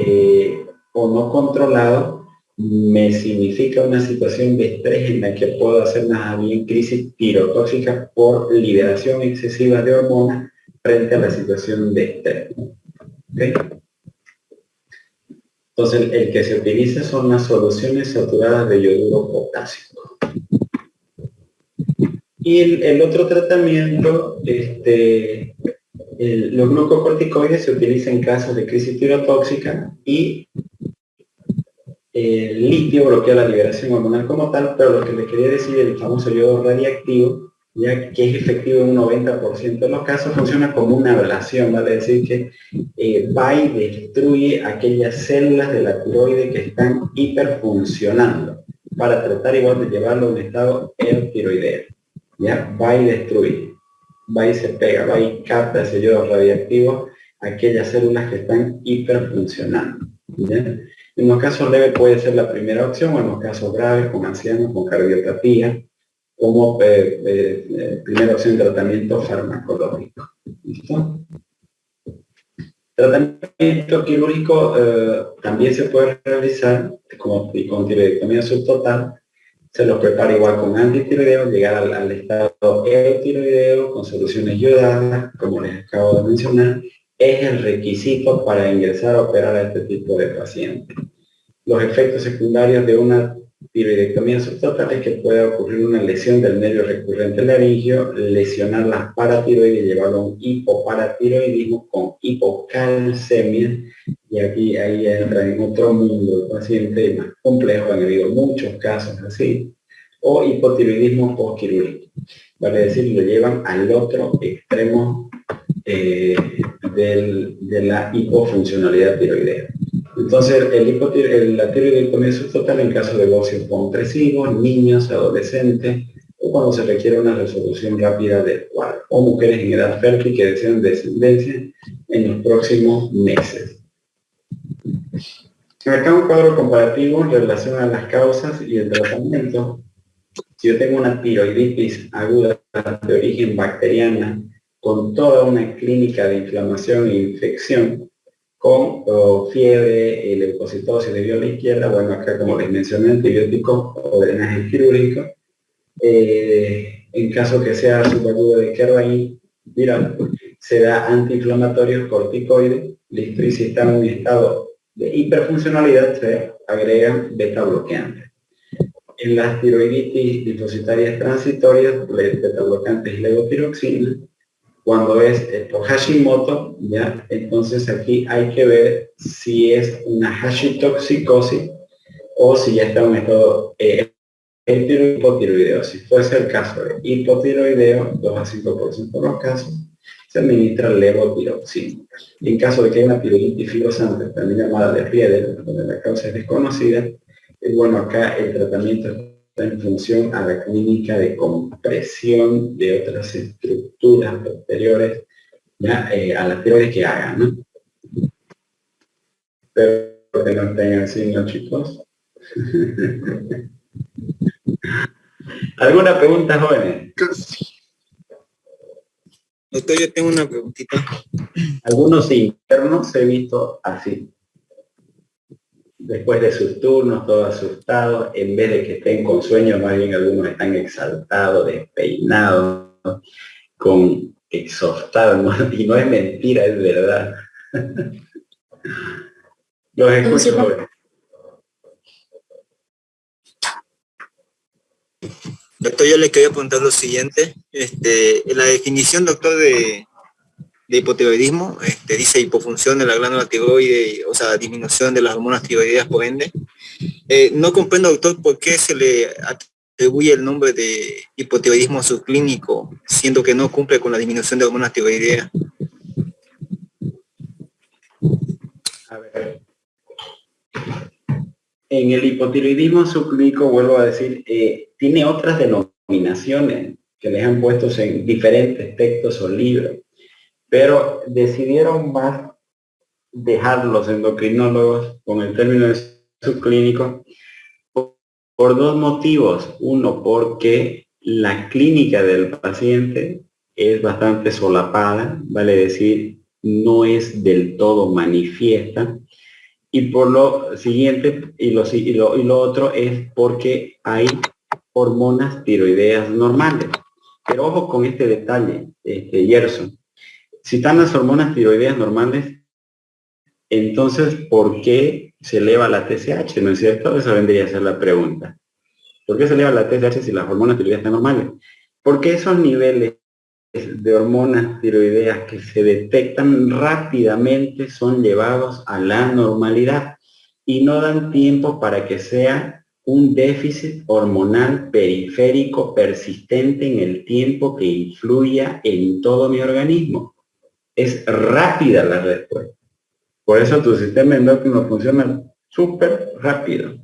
O no controlado, me significa una situación de estrés en la que puedo hacer más bien crisis tirotóxica por liberación excesiva de hormonas frente a la situación de estrés. ¿Okay? Entonces, el que se utiliza son las soluciones saturadas de yoduro potásico. Y el otro tratamiento, los glucocorticoides se utilizan en casos de crisis tirotóxica y el litio bloquea la liberación hormonal como tal, pero lo que les quería decir, el famoso yodo radiactivo, ya que es efectivo en un 90% de los casos, funciona como una ablación, vale decir que va y destruye aquellas células de la tiroide que están hiperfuncionando, para tratar igual de llevarlo a un estado eutiroideo. ¿Ya? Va y destruye, va y se pega, va y capta ese yodo radiactivo a aquellas células que están hiperfuncionando. ¿Ya? En los casos leves puede ser la primera opción, o en los casos graves, con ancianos, con cardiopatía, como primera opción de tratamiento farmacológico. ¿Listo? Tratamiento quirúrgico también se puede realizar con tiroidectomía subtotal. Se los prepara igual con antitiroideo, llegar al estado eutiroideo con soluciones yodadas, como les acabo de mencionar, es el requisito para ingresar a operar a este tipo de pacientes. Los efectos secundarios de una tiroidectomía subtotal es que puede ocurrir una lesión del nervio recurrente laringio, lesionar las paratiroides, llevarlo a un hipoparatiroidismo con hipocalcemia, y aquí ahí entra en otro mundo el paciente más complejo, han habido muchos casos así, o hipotiroidismo postquirúrgico, vale decir, lo llevan al otro extremo de la hipofuncionalidad tiroidea. Entonces, la tiroidectomía subtotal en caso de óseos compresivos, niños, adolescentes, o cuando se requiere una resolución rápida del cuadro, o mujeres en edad fértil que desean descendencia en los próximos meses. Acá un cuadro comparativo en relación a las causas y el tratamiento. Si yo tengo una tiroiditis aguda de origen bacteriana, con toda una clínica de inflamación e infección, con fiebre, leucocitosis de vía izquierda, bueno, acá como les mencioné, antibióticos o drenaje quirúrgico, en caso que sea subagudo de Kerr-Rain viral, se da antiinflamatorios corticoides, listo, y si está en un estado de hiperfuncionalidad, se agregan beta bloqueantes. En las tiroiditis linfocitarias transitorias, beta bloqueantes y levotiroxina. Cuando es por Hashimoto, ya, entonces aquí hay que ver si es una hashitoxicosis o si ya está en un estado hipotiroideo. Si fuese el caso de hipotiroideo, 2 a 5% de los casos, se administra levotiroxina. En caso de que haya una tiroiditis fibrosante, también llamada de Rieder, donde la causa es desconocida, bueno, acá el tratamiento está en función a la clínica de compresión de otras estructuras posteriores, ¿ya? A la tiroides que hagan, ¿no? Pero que no tengan signos, chicos. ¿Alguna pregunta, jóvenes? Doctor, yo tengo una preguntita. Algunos internos he visto así. Después de sus turnos, todos asustados, en vez de que estén con sueño, más bien algunos están exaltados, despeinados, con exhaustados, ¿no? Y no es mentira, es verdad. Los escucho, jóvenes. Doctor, yo le quería preguntar lo siguiente. En la definición, doctor, de hipotiroidismo, dice hipofunción de la glándula tiroide, o sea, disminución de las hormonas tiroideas por ende. No comprendo, doctor, por qué se le atribuye el nombre de hipotiroidismo subclínico, siendo que no cumple con la disminución de hormonas tiroideas. A ver. En el hipotiroidismo subclínico, vuelvo a decir, tiene otras denominaciones que les han puesto en diferentes textos o libros, pero decidieron más dejar los endocrinólogos con el término de subclínico por dos motivos. Uno, porque la clínica del paciente es bastante solapada, vale decir, no es del todo manifiesta. Y por lo siguiente, y lo otro es porque hay hormonas tiroideas normales. Pero ojo con este detalle, Gerson. Si están las hormonas tiroideas normales, entonces, ¿por qué se eleva la TSH? ¿No es cierto? Esa vendría a ser la pregunta. ¿Por qué se eleva la TSH si las hormonas tiroideas están normales? Porque esos niveles de hormonas tiroideas que se detectan rápidamente son llevados a la normalidad y no dan tiempo para que sea un déficit hormonal periférico persistente en el tiempo que influya en todo mi organismo. Es rápida la respuesta. Por eso tu sistema endocrino funciona súper rápido.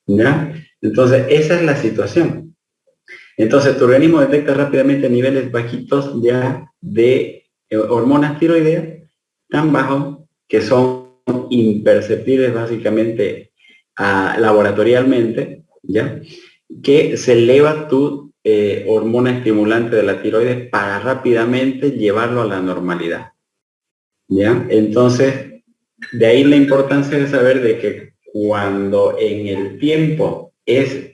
¿Ya? Entonces, esa es la situación. Entonces, tu organismo detecta rápidamente niveles bajitos ya de hormonas tiroideas, tan bajos que son imperceptibles básicamente laboratorialmente, ¿ya? Que se eleva tu hormona estimulante de la tiroides para rápidamente llevarlo a la normalidad. ¿Ya? Entonces, de ahí la importancia de saber de que cuando en el tiempo es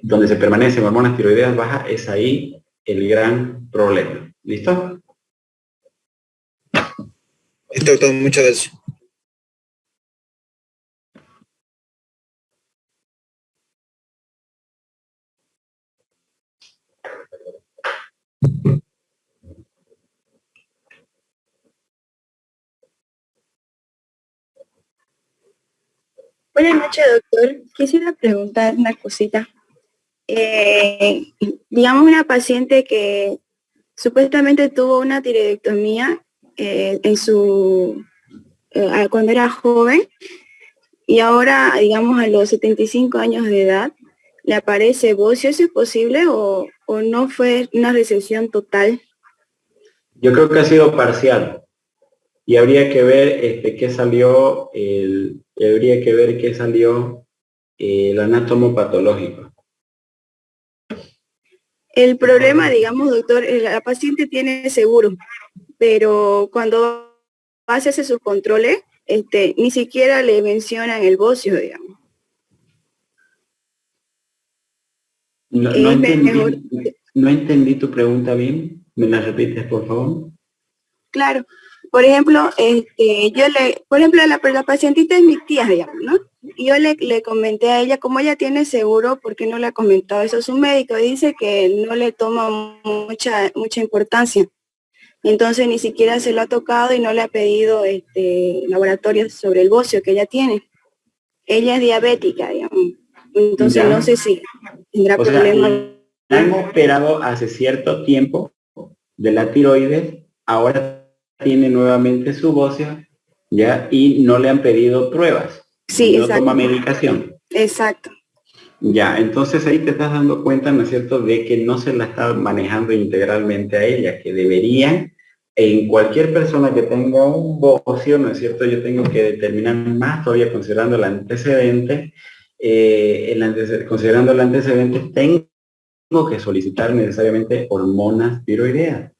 donde se permanecen hormonas tiroideas bajas, es ahí el gran problema. ¿Listo? Doctor, muchas gracias. Buenas noches, doctor. Quisiera preguntar una cosita. Digamos una paciente que supuestamente tuvo una tiroidectomía cuando era joven y ahora, digamos, a los 75 años de edad, le aparece bocio. ¿Eso es posible o no fue una recesión total? Yo creo que ha sido parcial y habría que ver qué salió, el anátomo patológico. El problema, digamos, doctor, la paciente tiene seguro, pero cuando hace sus controles, ni siquiera le mencionan el bocio, digamos. No Es mejor, entendí tu pregunta bien. ¿Me la repites, por favor? claro. Por ejemplo, la pacientita es mi tía, digamos, ¿no? Y yo le comenté a ella, como ella tiene seguro, ¿por qué no le ha comentado eso a su médico? Y dice que no le toma mucha importancia. Entonces ni siquiera se lo ha tocado y no le ha pedido laboratorios sobre el bocio que ella tiene. Ella es diabética, digamos. Entonces Ya. no sé si tendrá O sea, problemas. la han operado hace cierto tiempo de la tiroides, ahora tiene nuevamente su bocio, ya, y no le han pedido pruebas. Sí, No exacto. toma medicación. Exacto. Ya, entonces ahí te estás dando cuenta, ¿no es cierto?, de que no se la está manejando integralmente a ella, que deberían, en cualquier persona que tenga un bocio, ¿no es cierto?, yo tengo que determinar más todavía considerando el antecedente, considerando el antecedente, tengo que solicitar necesariamente hormonas tiroideas.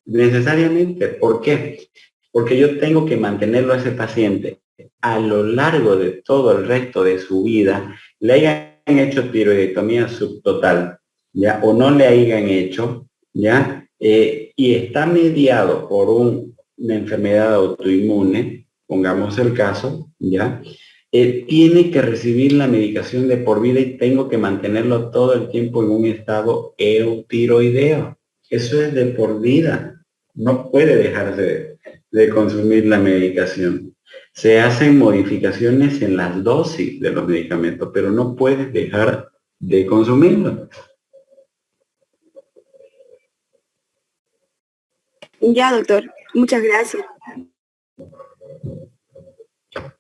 Necesariamente. ¿Por qué? Porque yo tengo que mantenerlo a ese paciente a lo largo de todo el resto de su vida, le hayan hecho tiroidectomía subtotal, ¿ya? O no le hayan hecho, ¿ya? Y está mediado por una enfermedad autoinmune, pongamos el caso, ¿ya? Tiene que recibir la medicación de por vida y tengo que mantenerlo todo el tiempo en un estado eutiroideo. Eso es de por vida. No puede dejarse de consumir la medicación. Se hacen modificaciones en las dosis de los medicamentos, pero no puedes dejar de consumirlo. Ya, doctor. Muchas gracias.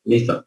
Listo.